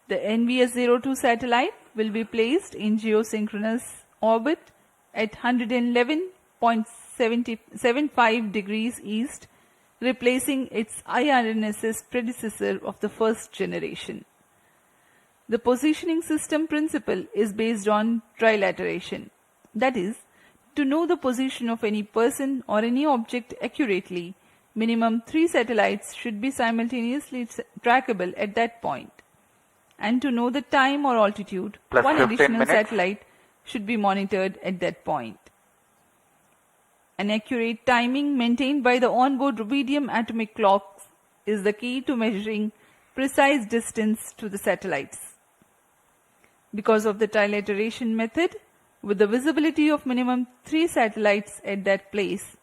The NVS-02 satellite will be placed in geosynchronous orbit at 111.75 degrees east, replacing its IRNSS predecessor of the first generation. The positioning system principle is based on trilateration. That is, to know the position of any person or any object accurately, minimum 3 satellites should be simultaneously trackable at that point. And to know the time or altitude, Plus one 15 additional minutes. satellite should be monitored at that point. An accurate timing maintained by the onboard rubidium atomic clocks is the key to measuring precise distance to the satellites. Because of the trilateration method, with the visibility of minimum 3 satellites at that place,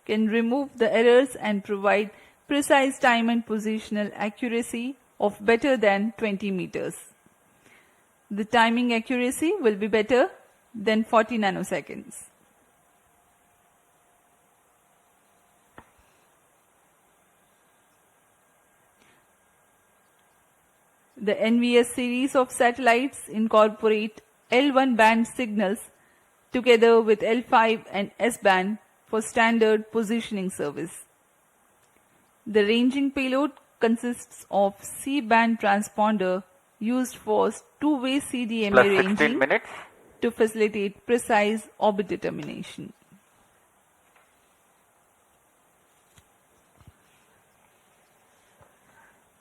can remove the errors and provide precise time and positional accuracy of better than 20 meters. The timing accuracy will be better than 40 nanoseconds. The NVS series of satellites incorporate L1 band signals together with L5 and S band for standard positioning service. The ranging payload consists of C-band transponder used for two-way CDMA Plus 16 ranging minutes. to facilitate precise orbit determination.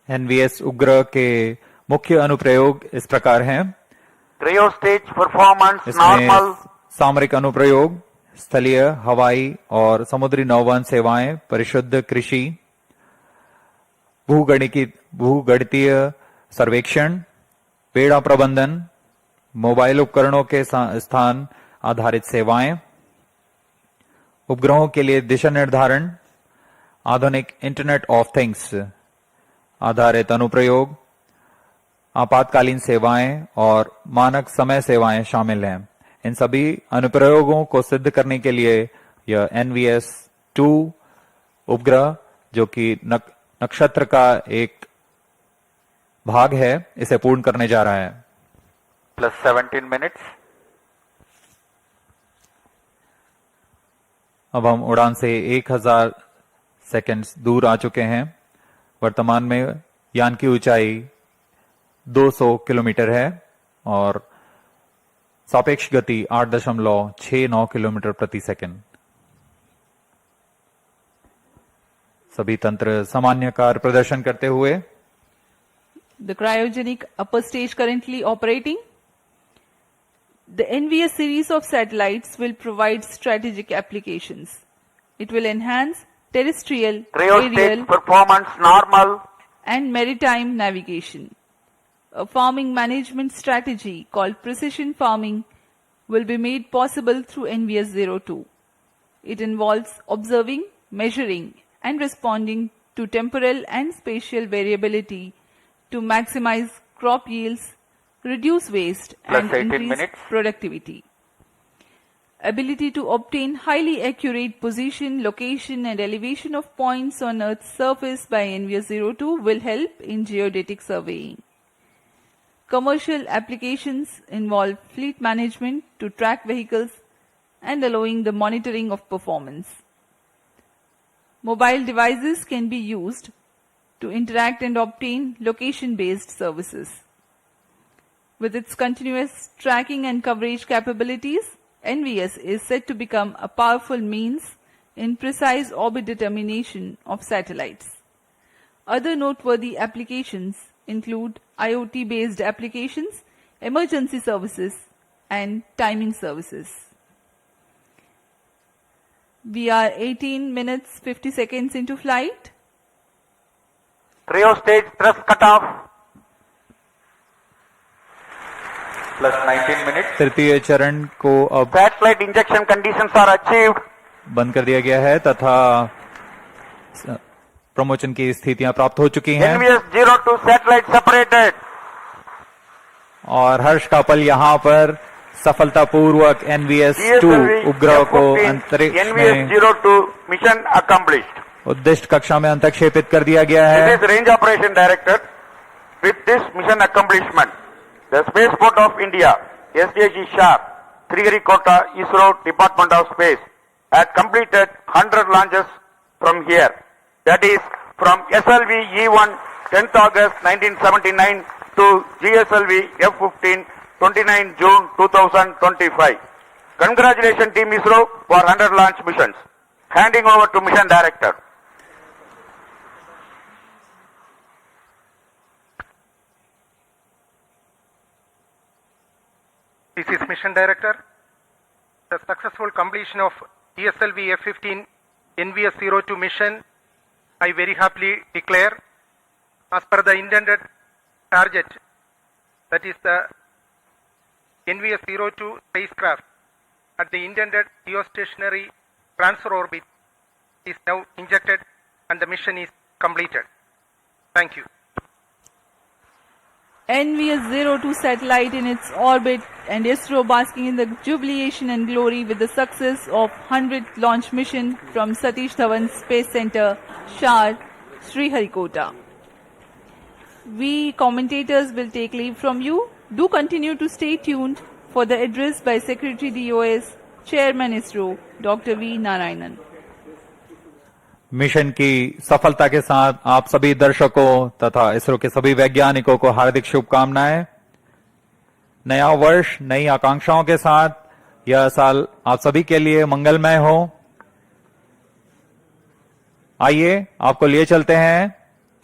NVS उग्र के मुख्य अनुप्रयोग इस प्रकार हैं। Cryostage performance इसमें normal. सामरिक अनुप्रयोग, स्थलीय, हवाई और समुद्री नौवहन सेवाएं, परिशुद्ध कृषि, भूगणितीय सर्वेक्षण, पेड़ा प्रबंधन, मोबाइल उपकरणों के स्थान आधारित सेवाएं, उपग्रहों के लिए दिशा निर्धारण, आधुनिक इंटरनेट ऑफ थिंग्स आधारित अनुप्रयोग, आपातकालीन सेवाएं और मानक समय सेवाएं शामिल हैं। इन सभी अनुप्रयोगों को सिद्ध करने के लिए यह NVS-2 उपग्रह, जो कि नक्षत्र का एक भाग है, इसे पूर्ण करने जा रहा है। Plus 17 minutes. अब हम उड़ान से 1000 सेकंड्स दूर आ चुके हैं। वर्तमान में यान की ऊंचाई 200 किलोमीटर है और सापेक्ष गति 8.69 किलोमीटर प्रति सेकंड। सभी तंत्र सामान्य कार्य प्रदर्शन करते हुए The cryogenic upper stage currently operating. The NVS series of satellites will provide strategic applications. It will enhance terrestrial, Cryostage aerial, performance normal. and maritime navigation. a farming management strategy called precision farming will be made possible through NVS-02. It involves observing, measuring, and responding to temporal and spatial variability to maximize crop yields, reduce waste, and increase productivity. Ability to obtain highly accurate position, location, and elevation of points on Earth's surface by NVS-02 will help in geodetic surveying. Commercial applications involve fleet management to track vehicles and allowing the monitoring of performance. Mobile devices can be used to interact and obtain location-based services. With its continuous tracking and coverage capabilities, NVS is said to become a powerful means in precise orbit determination of satellites. Other noteworthy applications include IoT-based applications, emergency services, and timing services. We are 18 minutes 50 seconds into flight. Cryo stage thrust cutoff. Plus 19 minutes. तृतीय चरण को अब Satellite injection conditions are achieved. बंद कर दिया गया है तथा प्रमोशन की स्थितियां प्राप्त हो चुकी हैं NVS-02 satellite separated. और हर्ष का पल यहाँ पर सफलतापूर्वक NVS-2 उपग्रह को अंतरिक्ष में NVS-02 mission accomplished. उद्दिष्ट कक्षा में अंतक्षेपित कर दिया गया है. This is Range Operation Director. With this mission accomplishment, the Spaceport of India, SDG SHAR, Sriharikota, ISRO Department of Space, had completed 100 launches from here. That is from SLV E1 10th August 1979 to GSLV F-15 29 June 2025. Congratulations Team ISRO for 100 launch missions. Handing over to Mission Director. This is Mission Director. The successful completion of GSLV F-15 NVS-02 mission, I very happily declare, as per the intended target, that is the NVS-02 spacecraft at the intended geostationary transfer orbit is now injected and the mission is completed. Thank you. NVS-02 satellite in its orbit and ISRO basking in the jubilation and glory with the success of 100th launch mission from Satish Dhawan Space Center, SHAR, Sriharikota. We commentators will take leave from you. Do continue to stay tuned for the address by Secretary DOS, Chairman ISRO, Dr. V. Narayanan. Mission की सफलता के साथ आप सभी दर्शकों तथा इसरो के सभी वैज्ञानिकों को हार्दिक शुभकामनाएं. नया वर्ष नई आकांक्षाओं के साथ यह साल आप सभी के लिए मंगलमय हो. आइए आपको लिए चलते हैं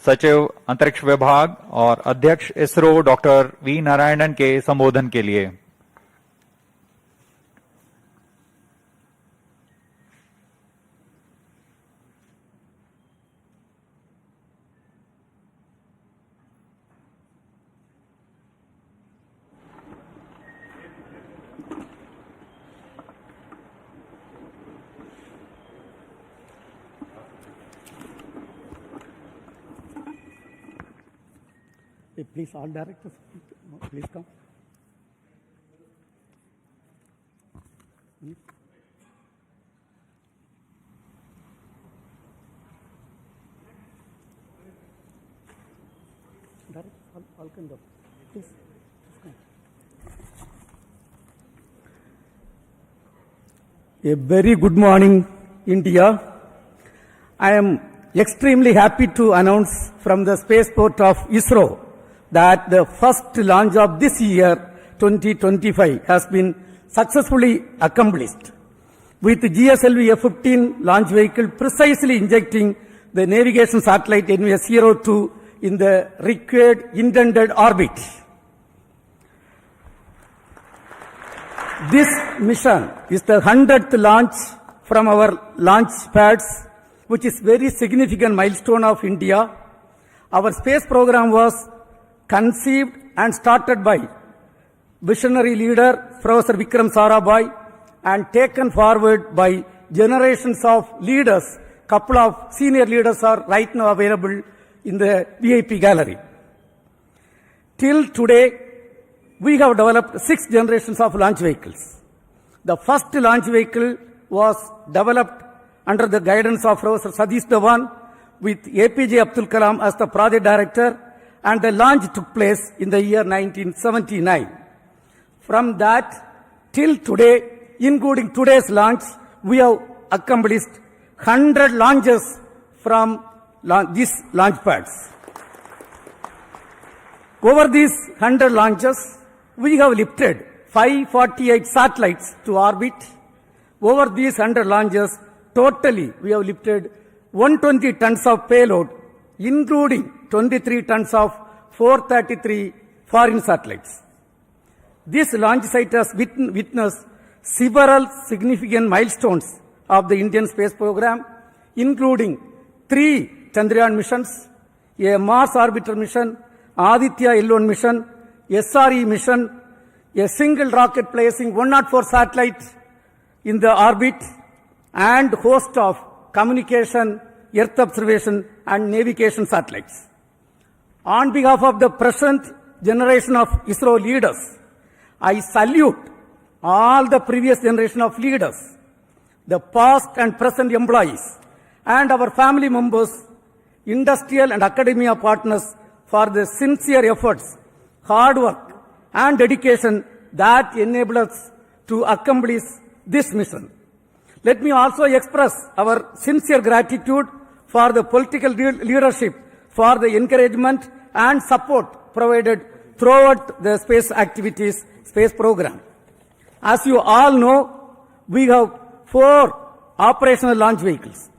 सचिव अंतरिक्ष विभाग और अध्यक्ष इसरो डॉक्टर वी नारायणन के संबोधन के लिए. Please, all directors, please come. Directors, all can go. Please come. A very good morning, India. I am extremely happy to announce from the spaceport of ISRO that the first launch of this year, 2025, has been successfully accomplished, with GSLV F-15 launch vehicle precisely injecting the navigation satellite NVS-02 in the required intended orbit. This mission is the 100th launch from our launch pads, which is very significant milestone of India. Our space program was conceived and started by visionary leader Professor Vikram Sarabhai and taken forward by generations of leaders. Couple of senior leaders are right now available in the VIP gallery. Till today, we have developed 6 generations of launch vehicles. The first launch vehicle was developed under the guidance of Professor Satish Dhawan with APJ Abdul Kalam as the project director, and the launch took place in the year 1979. From that till today, including today's launch, we have accomplished 100 launches from these launch pads. Over these 100 launches, we have lifted 548 satellites to orbit. Over these 100 launches, totally we have lifted 120 tons of payload, including 23 tons of 433 foreign satellites. This launch site has witnessed several significant milestones of the Indian space program, including 3 Chandrayaan missions, a Mars orbiter mission, Aditya L1 mission, SRE mission, a single rocket placing 104 satellites in the orbit, and host of communication, earth observation and navigation satellites. On behalf of the present generation of ISRO leaders, I salute all the previous generation of leaders, the past and present employees, and our family members, industrial and academia partners for the sincere efforts, hard work, and dedication that enable us to accomplish this mission. Let me also express our sincere gratitude for the political leadership for the encouragement and support provided throughout the space activities, space program. As you all know, we have 4 operational launch vehicles: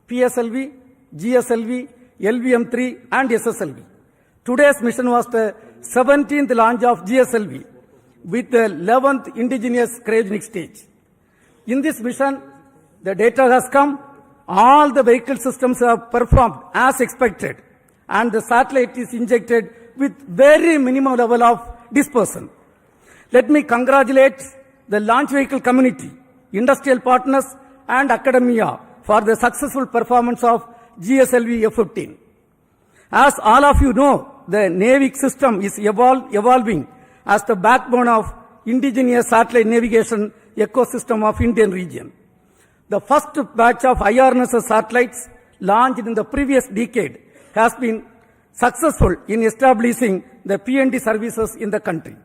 PSLV, GSLV, LVM-3 and SSLV. Today's mission was the 17th launch of GSLV with the 11th indigenous cryogenic stage. In this mission, the data has come, all the vehicle systems have performed as expected, and the satellite is injected with very minimum level of dispersion. Let me congratulate the launch vehicle community, industrial partners and academia for the successful performance of GSLV F-15. As all of you know, the NavIC system is evolving as the backbone of indigenous satellite navigation ecosystem of Indian region. The first batch of IRNSS satellites launched in the previous decade has been successful in establishing the PND services in the country.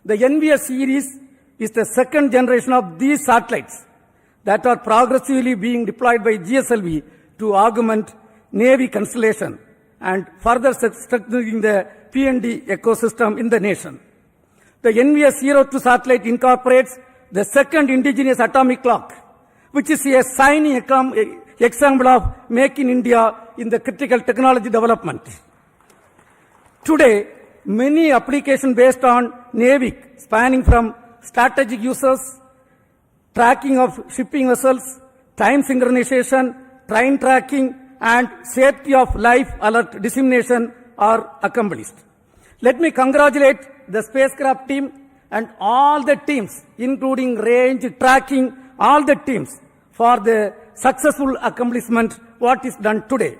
The NVS series is the second generation of these satellites that are progressively being deployed by GSLV to augment Navy constellation and further strengthening the PND ecosystem in the nation. The NVS-02 satellite incorporates the second indigenous atomic clock, which is a shining example of Make in India in the critical technology development. Today, many applications based on NavIC, spanning from strategic uses, tracking of shipping vessels, time synchronization, train tracking, and safety of life alert dissemination are accomplished. Let me congratulate the spacecraft team and all the teams, including range, tracking, all the teams for the successful accomplishment what is done today.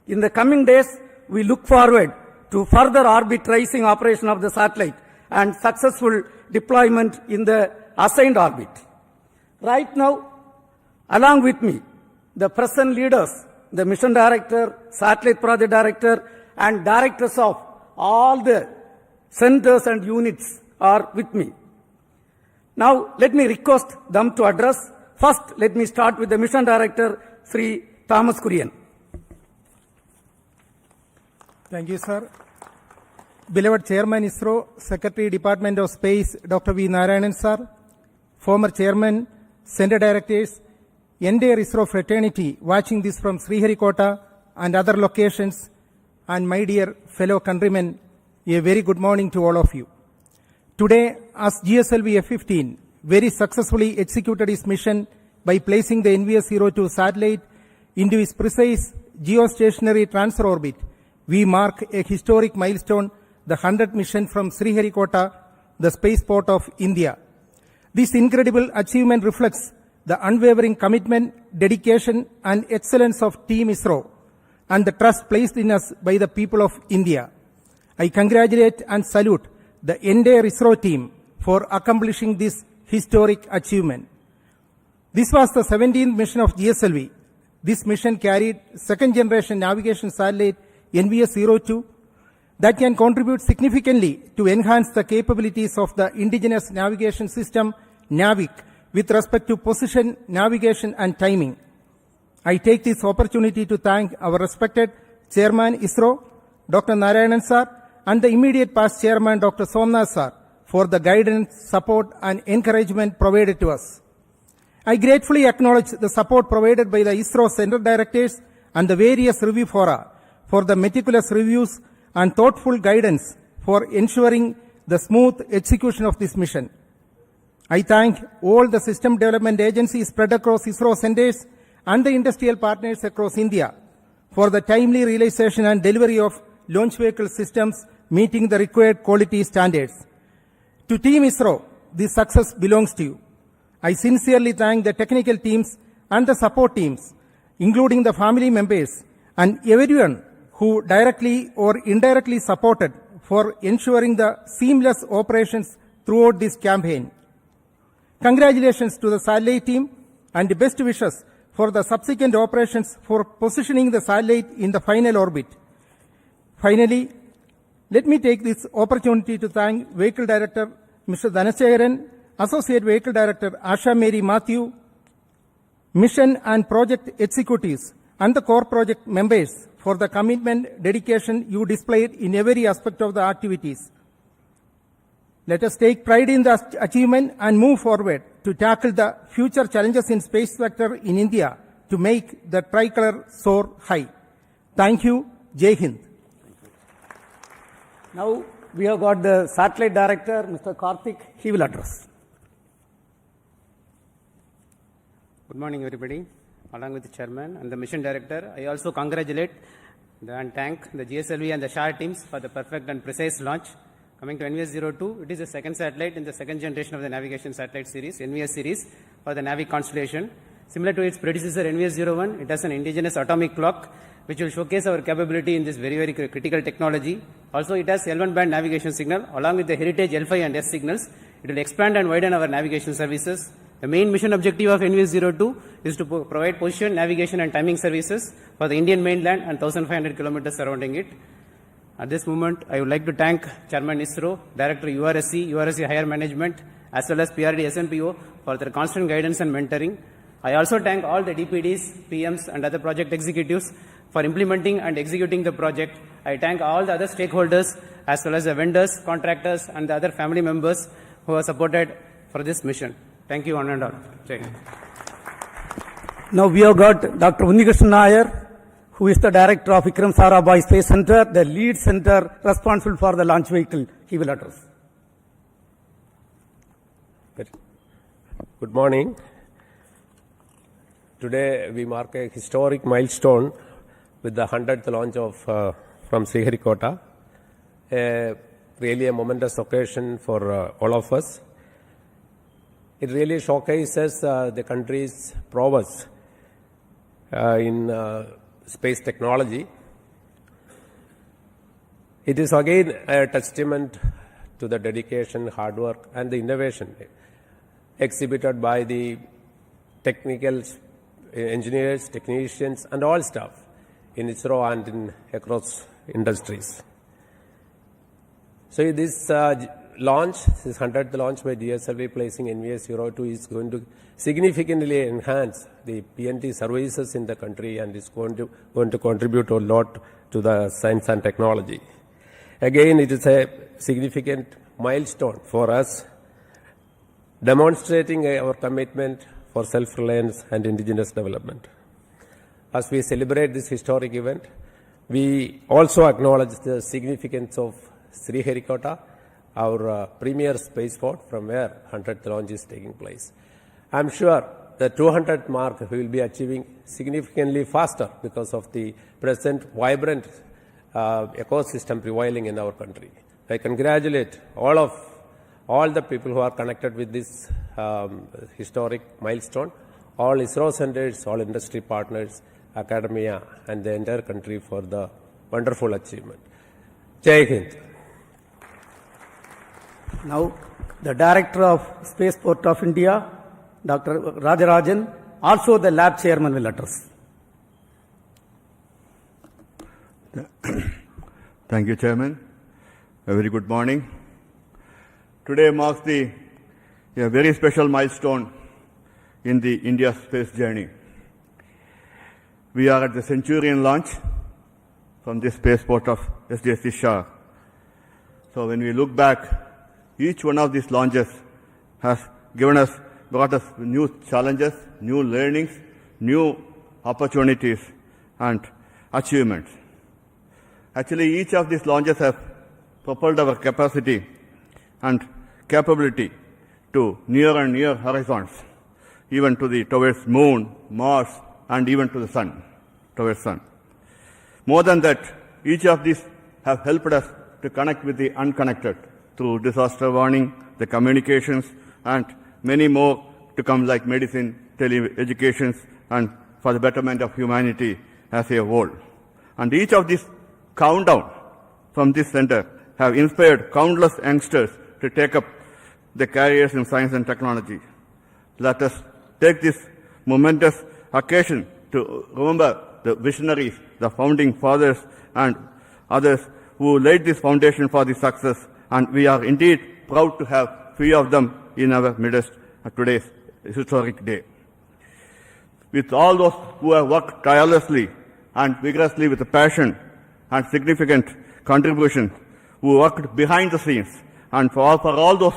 In the coming days, we look forward to further orbit tracing operation of the satellite and successful deployment in the assigned orbit. Right now, along with me, the present leaders, the mission director, satellite project director, and directors of all the centers and units are with me. Now, let me request them to address. First, let me start with the mission director, Sri Thomas Kurian. Thank you, sir. Beloved Chairman ISRO, Secretary Department of Space, Dr. V. Narayanan, sir, former Chairman, Center Directors, entire ISRO fraternity watching this from Sriharikota and other locations, and my dear fellow countrymen, a very good morning to all of you. Today, as GSLV F-15 very successfully executed its mission by placing the NVS-02 satellite into its precise geostationary transfer orbit, we mark a historic milestone the 100th mission from Sriharikota, the spaceport of India. This incredible achievement reflects the unwavering commitment, dedication, and excellence of Team ISRO and the trust placed in us by the people of India. I congratulate and salute the entire ISRO team for accomplishing this historic achievement. This was the 17th mission of GSLV. This mission carried second-generation navigation satellite NVS-02 that can contribute significantly to enhance the capabilities of the indigenous navigation system NavIC with respect to position, navigation, and timing. I take this opportunity to thank our respected Chairman ISRO, Dr. Narayanan Sir, and the immediate past Chairman, Dr. Somnath Sir, for the guidance, support, and encouragement provided to us. I gratefully acknowledge the support provided by the ISRO Center Directors and the various review fora for the meticulous reviews and thoughtful guidance for ensuring the smooth execution of this mission. I thank all the system development agencies spread across ISRO centers and the industrial partners across India for the timely realization and delivery of launch vehicle systems meeting the required quality standards. To Team ISRO, this success belongs to you. I sincerely thank the technical teams and the support teams, including the family members and everyone who directly or indirectly supported for ensuring the seamless operations throughout this campaign. Congratulations to the satellite team and best wishes for the subsequent operations for positioning the satellite in the final orbit. Finally, let me take this opportunity to thank Vehicle Director Mr. Dhanasekaran, Associate Vehicle Director Asha Mary Matthew, Mission and Project Executives, and the core project members for the commitment, dedication you displayed in every aspect of the activities. Let us take pride in the achievement and move forward to tackle the future challenges in space sector in India to make the tricolor soar high. Thank you. Jai Hind. Now we have got the satellite director, Mr. Karthik. He will address. Good morning, everybody. Along with the chairman and the mission director, I also congratulate and thank the GSLV and the SHAR teams for the perfect and precise launch. Coming to NVS-02, it is the second satellite in the second generation of the navigation satellite series, NVS series, for the NavIC constellation. Similar to its predecessor NVS-01, it has an indigenous atomic clock, which will showcase our capability in this very, very critical technology. Also, it has L1 band navigation signal, along with the heritage L5 and S signals. It will expand and widen our navigation services. The main mission objective of NVS-02 is to provide position, navigation, and timing services for the Indian mainland and 1,500 kilometers surrounding it. At this moment, I would like to thank Chairman ISRO, Director URSC Higher Management, as well as PRD SNPO for their constant guidance and mentoring. I also thank all the DPDs, PMs, and other project executives for implementing and executing the project. I thank all the other stakeholders, as well as the vendors, contractors, and the other family members who are supported for this mission. Thank you, one and all. Now we have got Dr. Unnikrishnan Nair, who is the director of Vikram Sarabhai Space Center, the lead center responsible for the launch vehicle. He will address. Good morning. Today we mark a historic milestone with the 100th launch of from Sriharikota. Really a momentous occasion for all of us. It really showcases the country's prowess in space technology. It is again a testament to the dedication, hard work, and the innovation exhibited by the technical engineers, technicians, and all staff in ISRO and across industries. So this launch, this 100th launch by GSLV placing NVS-02 is going to significantly enhance the PNT services in the country and is going to contribute a lot to the science and technology. Again, it is a significant milestone for us, demonstrating our commitment for self-reliance and indigenous development. As we celebrate this historic event, we also acknowledge the significance of Sriharikota, our premier spaceport from where 100th launch is taking place. I'm sure the 200th mark we will be achieving significantly faster because of the present vibrant ecosystem prevailing in our country. I congratulate all the people who are connected with this historic milestone, all ISRO centers, all industry partners, academia, and the entire country for the wonderful achievement. Jai Hind. Now, the Director of Spaceport of India, Dr. Rajarajan, also the lab chairman will address. Thank you, Chairman. A very good morning. Today marks a very special milestone in the India space journey. We are at the Centurion launch from the spaceport of SDSC SHAR. So when we look back, each one of these launches has brought us new challenges, new learnings, new opportunities and achievements. Actually, each of these launches have propelled our capacity and capability to near and near horizons, even towards Moon, Mars, and even to the Sun, towards Sun. More than that, each of these have helped us to connect with the unconnected through disaster warning, the communications, and many more to come like medicine, tele-educations, and for the betterment of humanity as a whole. And each of these countdown from this center have inspired countless youngsters to take up the careers in science and technology. Let us take this momentous occasion to remember the visionaries, the founding fathers, and others who laid this foundation for the success, and we are indeed proud to have few of them in our midst at today's historic day. With all those who have worked tirelessly and vigorously with passion and significant contribution, who worked behind the scenes, and for all those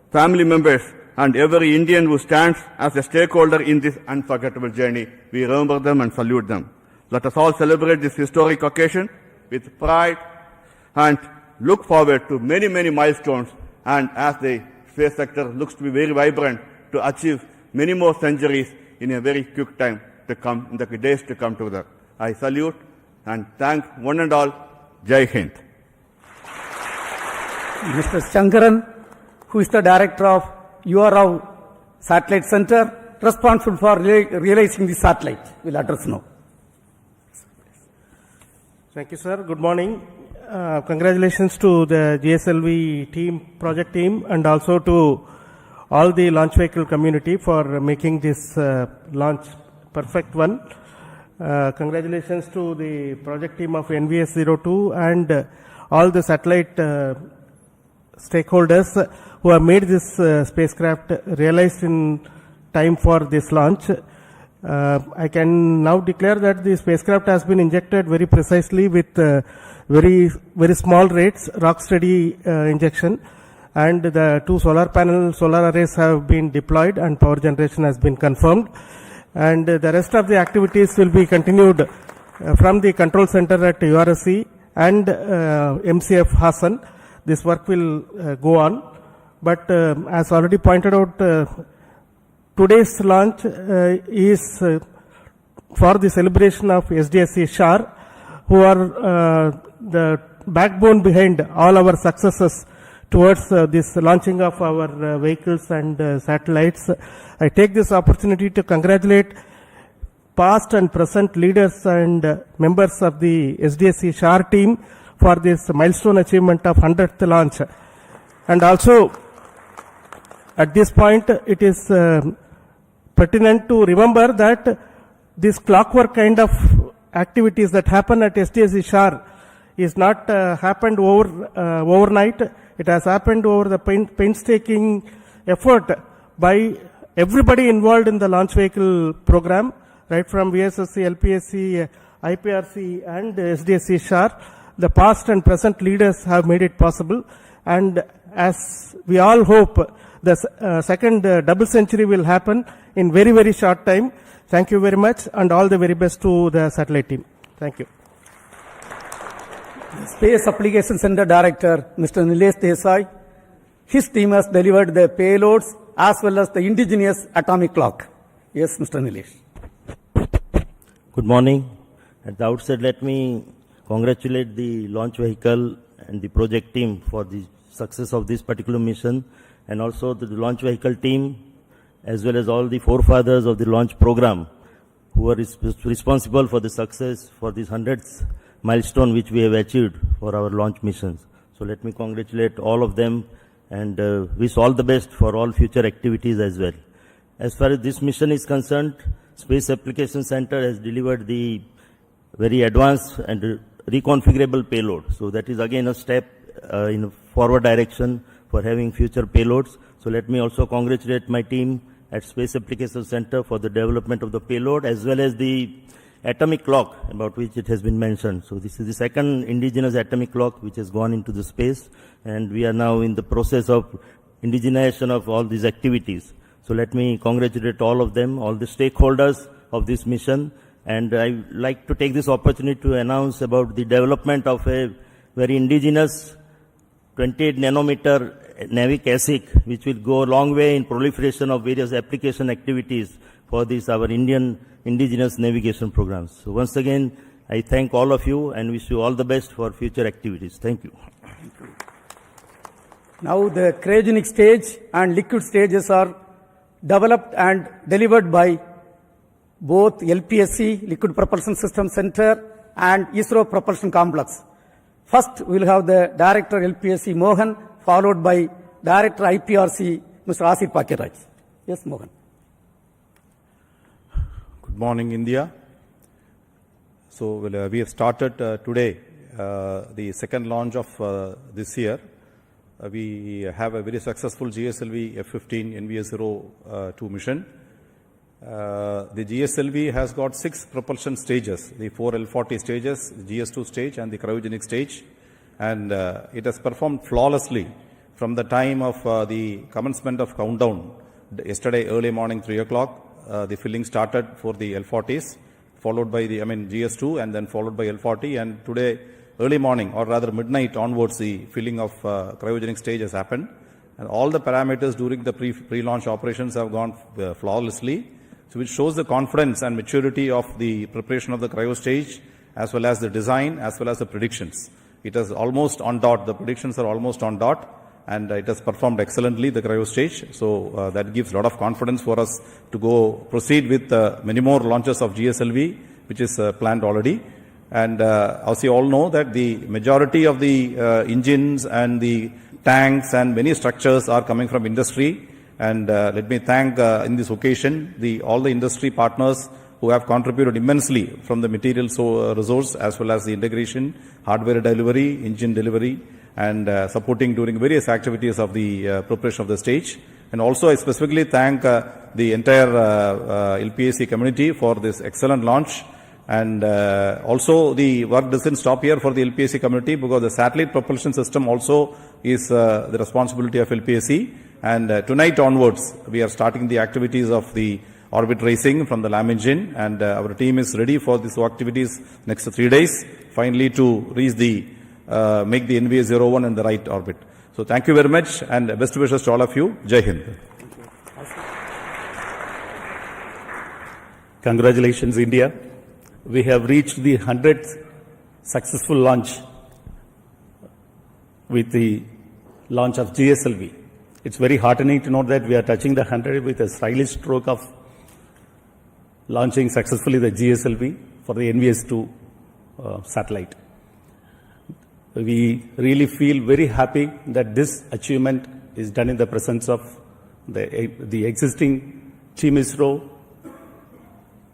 family members and every Indian who stands as a stakeholder in this unforgettable journey, we remember them and salute them. Let us all celebrate this historic occasion with pride and look forward to many, many milestones, and as the space sector looks to be very vibrant, to achieve many more centuries in a very quick time to come, in the days to come together. I salute and thank one and all. Jai Hind. Mr. Shankaran, who is the Director of URAV Satellite Center, responsible for realizing the satellite, will address now. Thank you, sir. Good morning. Congratulations to the GSLV team, project team, and also to all the launch vehicle community for making this launch perfect one. Congratulations to the project team of NVS-02 and all the satellite stakeholders who have made this spacecraft realized in time for this launch. I can now declare that the spacecraft has been injected very precisely with very small rates, rock steady injection, and the two solar arrays have been deployed and power generation has been confirmed, and the rest of the activities will be continued from the control center at URSC and MCF Hassan. This work will go on, but as already pointed out, today's launch is for the celebration of SDSC SHAR, who are the backbone behind all our successes towards this launching of our vehicles and satellites. I take this opportunity to congratulate past and present leaders and members of the SDSC SHAR team for this milestone achievement of 100th launch. And also, at this point, it is pertinent to remember that this clockwork kind of activities that happen at SDSC SHAR is not happened overnight. It has happened over the painstaking effort by everybody involved in the launch vehicle program, right from VSSC, LPSC, IPRC, and SDSC SHAR. The past and present leaders have made it possible, and as we all hope, the second double century will happen in very, very short time. Thank you very much, and all the very best to the satellite team. Thank you. Space Application Center Director, Mr. Nilesh Desai, his team has delivered the payloads as well as the indigenous atomic clock. Yes, Mr. Nilesh. Good morning. At the outset, let me congratulate the launch vehicle and the project team for the success of this particular mission, and also the launch vehicle team, as well as all the forefathers of the launch program who are responsible for the success for this 100th milestone which we have achieved for our launch missions. So let me congratulate all of them and wish all the best for all future activities as well. As far as this mission is concerned, Space Application Center has delivered the very advanced and reconfigurable payload. So that is again a step in a forward direction for having future payloads. So let me also congratulate my team at Space Application Center for the development of the payload as well as the atomic clock about which it has been mentioned. So this is the second indigenous atomic clock which has gone into the space, and we are now in the process of indigenization of all these activities. So let me congratulate all of them, all the stakeholders of this mission, and I would like to take this opportunity to announce about the development of a very indigenous 28 nanometer NavIC ASIC, which will go a long way in proliferation of various application activities for this, our Indian indigenous navigation programs. So once again, I thank all of you and wish you all the best for future activities. Thank you. Now the cryogenic stage and liquid stages are developed and delivered by both LPSC, Liquid Propulsion System Center, and ISRO Propulsion Complex. First, we will have the Director LPSC Mohan, followed by Director IPRC, Mr. Asif Pakiraj. Yes, Mohan. Good morning, India. So we have started today the second launch of this year. We have a very successful GSLV F-15 NVS-02 mission. The GSLV has got 6 propulsion stages, the 4 L40 stages, the GS2 stage and the cryogenic stage, and it has performed flawlessly from the time of the commencement of countdown. Yesterday early morning 3 o'clock, the filling started for the L40s, followed by the GS2 and then followed by L40, and today early morning or rather midnight onwards the filling of cryogenic stage has happened, and all the parameters during the pre-launch operations have gone flawlessly. So which shows the confidence and maturity of the preparation of the cryo stage as well as the design as well as the predictions. It is almost on dot, the predictions are almost on dot, and it has performed excellently, the cryo stage. So that gives a lot of confidence for us to proceed with many more launches of GSLV, which is planned already. And as you all know that the majority of the engines and the tanks and many structures are coming from industry. And let me thank in this occasion all the industry partners who have contributed immensely from the material resource as well as the integration, hardware delivery, engine delivery, and supporting during various activities of the preparation of the stage. And also I specifically thank the entire LPAC community for this excellent launch. And also the work doesn't stop here for the LPAC community, because the satellite propulsion system also is the responsibility of LPAC. And tonight onwards, we are starting the activities of the orbit racing from the LAM engine, and our team is ready for these activities next 3 days, finally to reach make the NVS-01 in the right orbit. So thank you very much, and best wishes to all of you. Jai Hind. Congratulations, India. We have reached the 100th successful launch with the launch of GSLV. It's very heartening to know that we are touching the 100 with a stylish stroke of launching successfully the GSLV for the NVS-02 satellite. We really feel very happy that this achievement is done in the presence of the existing Team ISRO,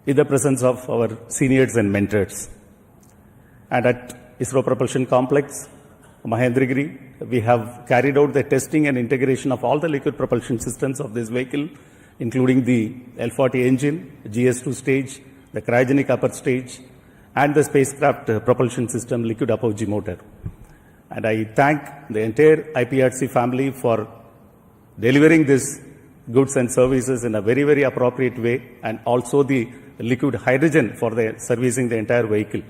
in the presence of our seniors and mentors. And at ISRO Propulsion Complex, Mahendragiri, we have carried out the testing and integration of all the liquid propulsion systems of this vehicle, including the L40 engine, GS2 stage, the cryogenic upper stage, and the spacecraft propulsion system liquid apogee motor. And I thank the entire IPRC family for delivering these goods and services in a very, very appropriate way, and also the liquid hydrogen for servicing the entire vehicle.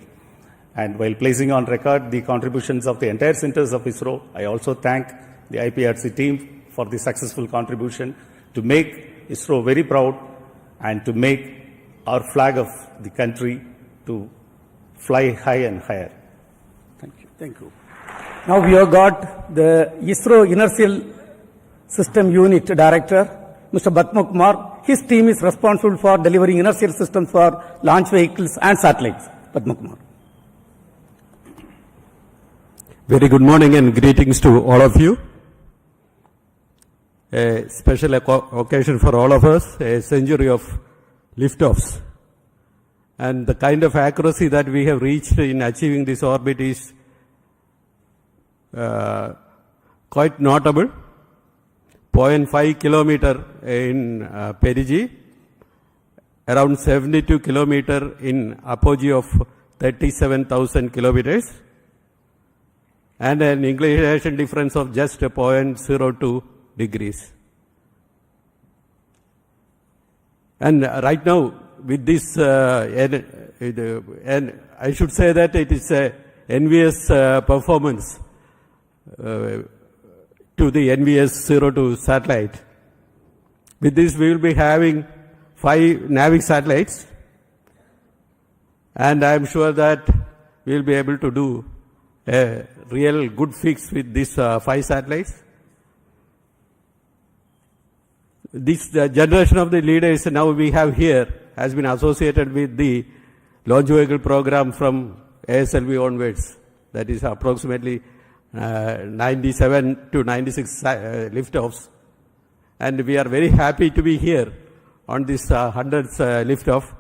And while placing on record the contributions of the entire centers of ISRO, I also thank the IPRC team for the successful contribution to make ISRO very proud and to make our flag of the country to fly high and higher. Thank you. Thank you. Now we have got the ISRO Inertial System Unit Director, Mr. Batma Kumar. His team is responsible for delivering inertial systems for launch vehicles and satellites. Batma Kumar. Very good morning and greetings to all of you. A special occasion for all of us, a century of liftoffs. And the kind of accuracy that we have reached in achieving this orbit is quite notable. 0.5 kilometer in perigee, around 72 kilometer in apogee of 37,000 kilometers, and an inclination difference of just 0.02 degrees. And right now, with this, and I should say that it is a NVS performance to the NVS-02 satellite. With this, we will be having 5 NavIC satellites, and I am sure that we will be able to do a real good fix with these 5 satellites. This generation of the leaders now we have here has been associated with the launch vehicle program from ASLV onwards. That is approximately 97 to 96 liftoffs. And we are very happy to be here on this 100th liftoff.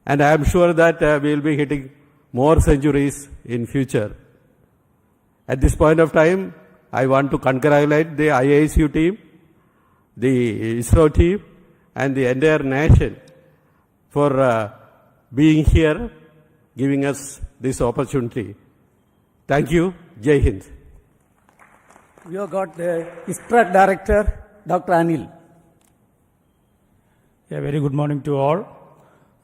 And I am sure that we will be hitting more centuries in future. At this point of time, I want to congratulate the IISU team, the ISRO team, and the entire nation for being here, giving us this opportunity. Thank you. Jai Hind. We have got the ISRO Director, Dr. Anil. Yeah, very good morning to all.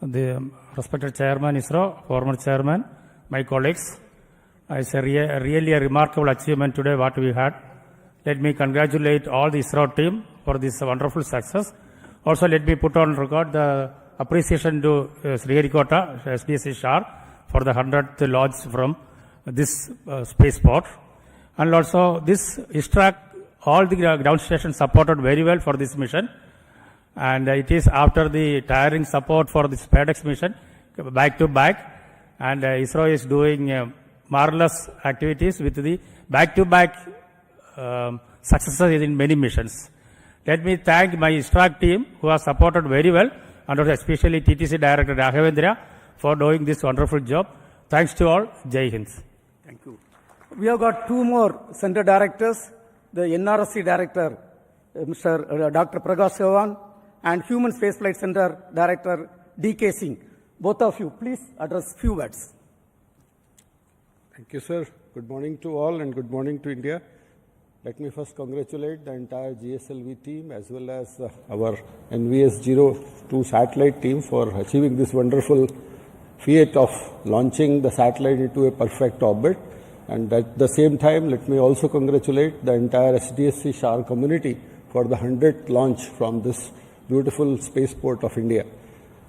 The respected Chairman ISRO, former Chairman, my colleagues. It's really a remarkable achievement today what we had. Let me congratulate all the ISRO team for this wonderful success. Also, let me put on record the appreciation to Sriharikota, SDSC SHAR, for the 100th launch from this spaceport. And also, this ISRO, all the ground stations supported very well for this mission. And it is after the tiring support for this FedEx mission, back to back. And ISRO is doing marvelous activities with the back-to-back successes in many missions. Let me thank my ISRO team who has supported very well, and especially TTC Director Raghavendra for doing this wonderful job. Thanks to all. Jai Hind. Thank you. We have got 2 more center directors, the NRSC Director, Mr. Dr. Prakash Chavan, and Human Spaceflight Center Director, D.K. Singh. Both of you, please address few words. Thank you, sir. Good morning to all and good morning to India. Let me first congratulate the entire GSLV team as well as our NVS-02 satellite team for achieving this wonderful feat of launching the satellite into a perfect orbit. And at the same time, let me also congratulate the entire SDSC SHAR community for the 100th launch from this beautiful spaceport of India.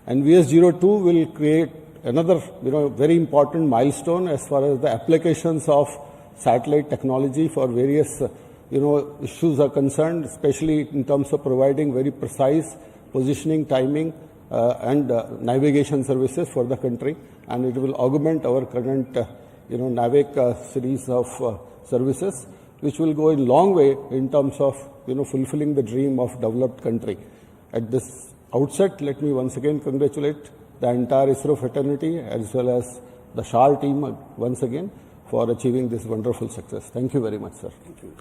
NVS-02 will create another, very important milestone as far as the applications of satellite technology for various, issues are concerned, especially in terms of providing very precise positioning, timing, and navigation services for the country. And it will augment our current, NavIC series of services, which will go a long way in terms of, fulfilling the dream of developed country. At this outset, let me once again congratulate the entire ISRO fraternity as well as the SHAR team once again for achieving this wonderful success. Thank you very much, sir. Thank you.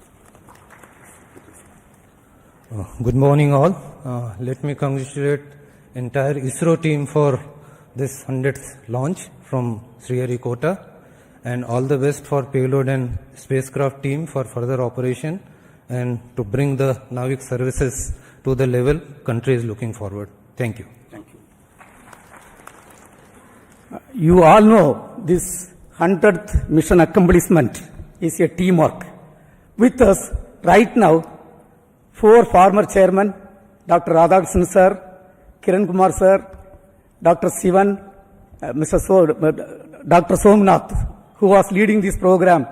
Good morning all. Let me congratulate entire ISRO team for this 100th launch from Sriharikota, and all the best for payload and spacecraft team for further operation and to bring the NavIC services to the level country is looking forward. Thank you. Thank you. You all know this 100th mission accomplishment is a teamwork. With us right now, 4 former chairmen, Dr. Radhakrishnan sir, Kiran Kumar sir, Dr. Sivan, Dr. Somnath, who was leading this program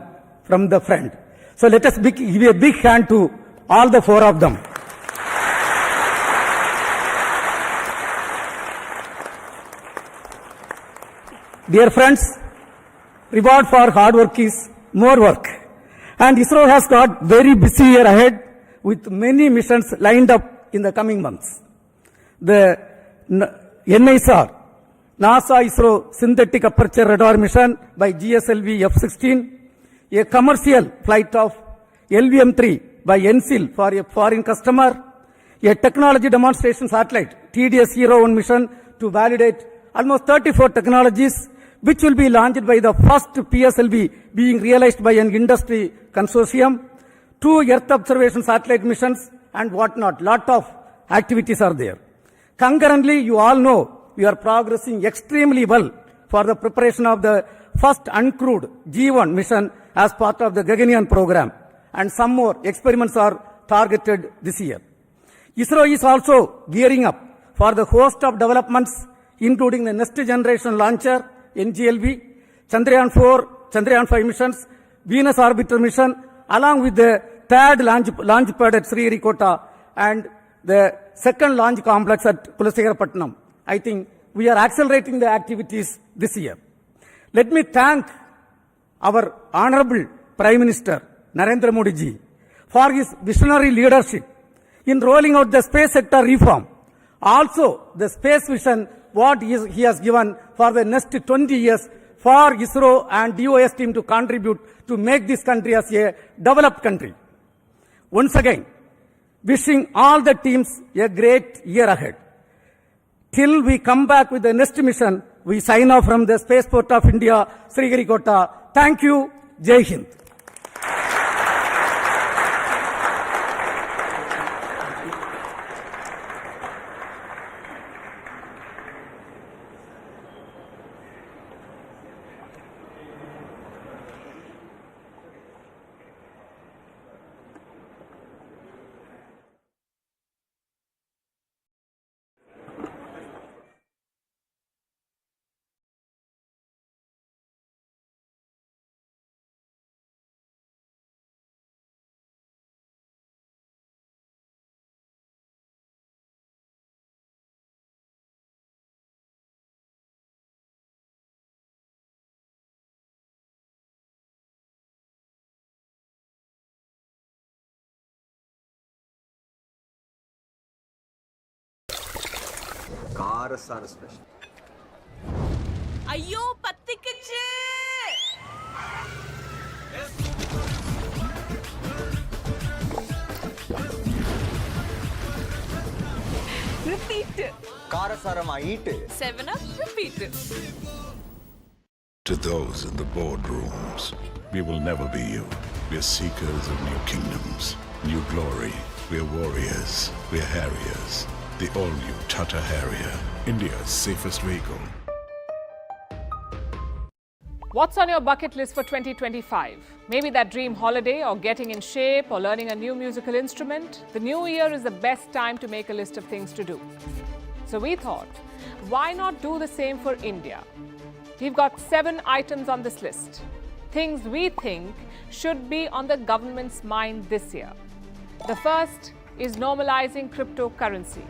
from the front. So let us give a big hand to all the four of them. Dear friends, reward for hard work is more work. And ISRO has got very busy year ahead with many missions lined up in the coming months. The NISR, NASA ISRO Synthetic Aperture Radar mission by GSLV F-16, a commercial flight of LVM-3 by NCIL for a foreign customer, a technology demonstration satellite, TDS-01 mission to validate almost 34 technologies, which will be launched by the first PSLV being realized by an industry consortium, 2 Earth observation satellite missions, and whatnot. Lot of activities are there. Concurrently, you all know we are progressing extremely well for the preparation of the first uncrewed G1 mission as part of the Gaganyaan program, and some more experiments are targeted this year. ISRO is also gearing up for the host of developments, including the next generation launcher, NGLV, Chandrayaan 4, Chandrayaan 5 missions, Venus orbiter mission, along with the third launch pad at Sriharikota and the second launch complex at Kulasegarapatnam. I think we are accelerating the activities this year. Let me thank our Honorable Prime Minister Narendra Modi ji for his visionary leadership in rolling out the space sector reform. Also, the space vision what he has given for the next 20 years for ISRO and DOS team to contribute to make this country as a developed country. Once again, wishing all the teams a great year ahead. Till we come back with the next mission, we sign off from the Spaceport of India, Sriharikota. Thank you. Jai Hind. காரசார special. ஐயோ பத்திக்குச்சு. Repeat. காரசாரமா eat. 7 up, repeat. To those in the boardrooms, we will never be you. We are seekers of new kingdoms, new glory. We are warriors. We are harriers. The all-new Tata Harrier, India's safest vehicle. What's on your bucket list for 2025? Maybe that dream holiday or getting in shape or learning a new musical instrument? The new year is the best time to make a list of things to do. So we thought, why not do the same for India? We've got 7 items on this list. Things we think should be on the government's mind this year. The first is normalizing cryptocurrency.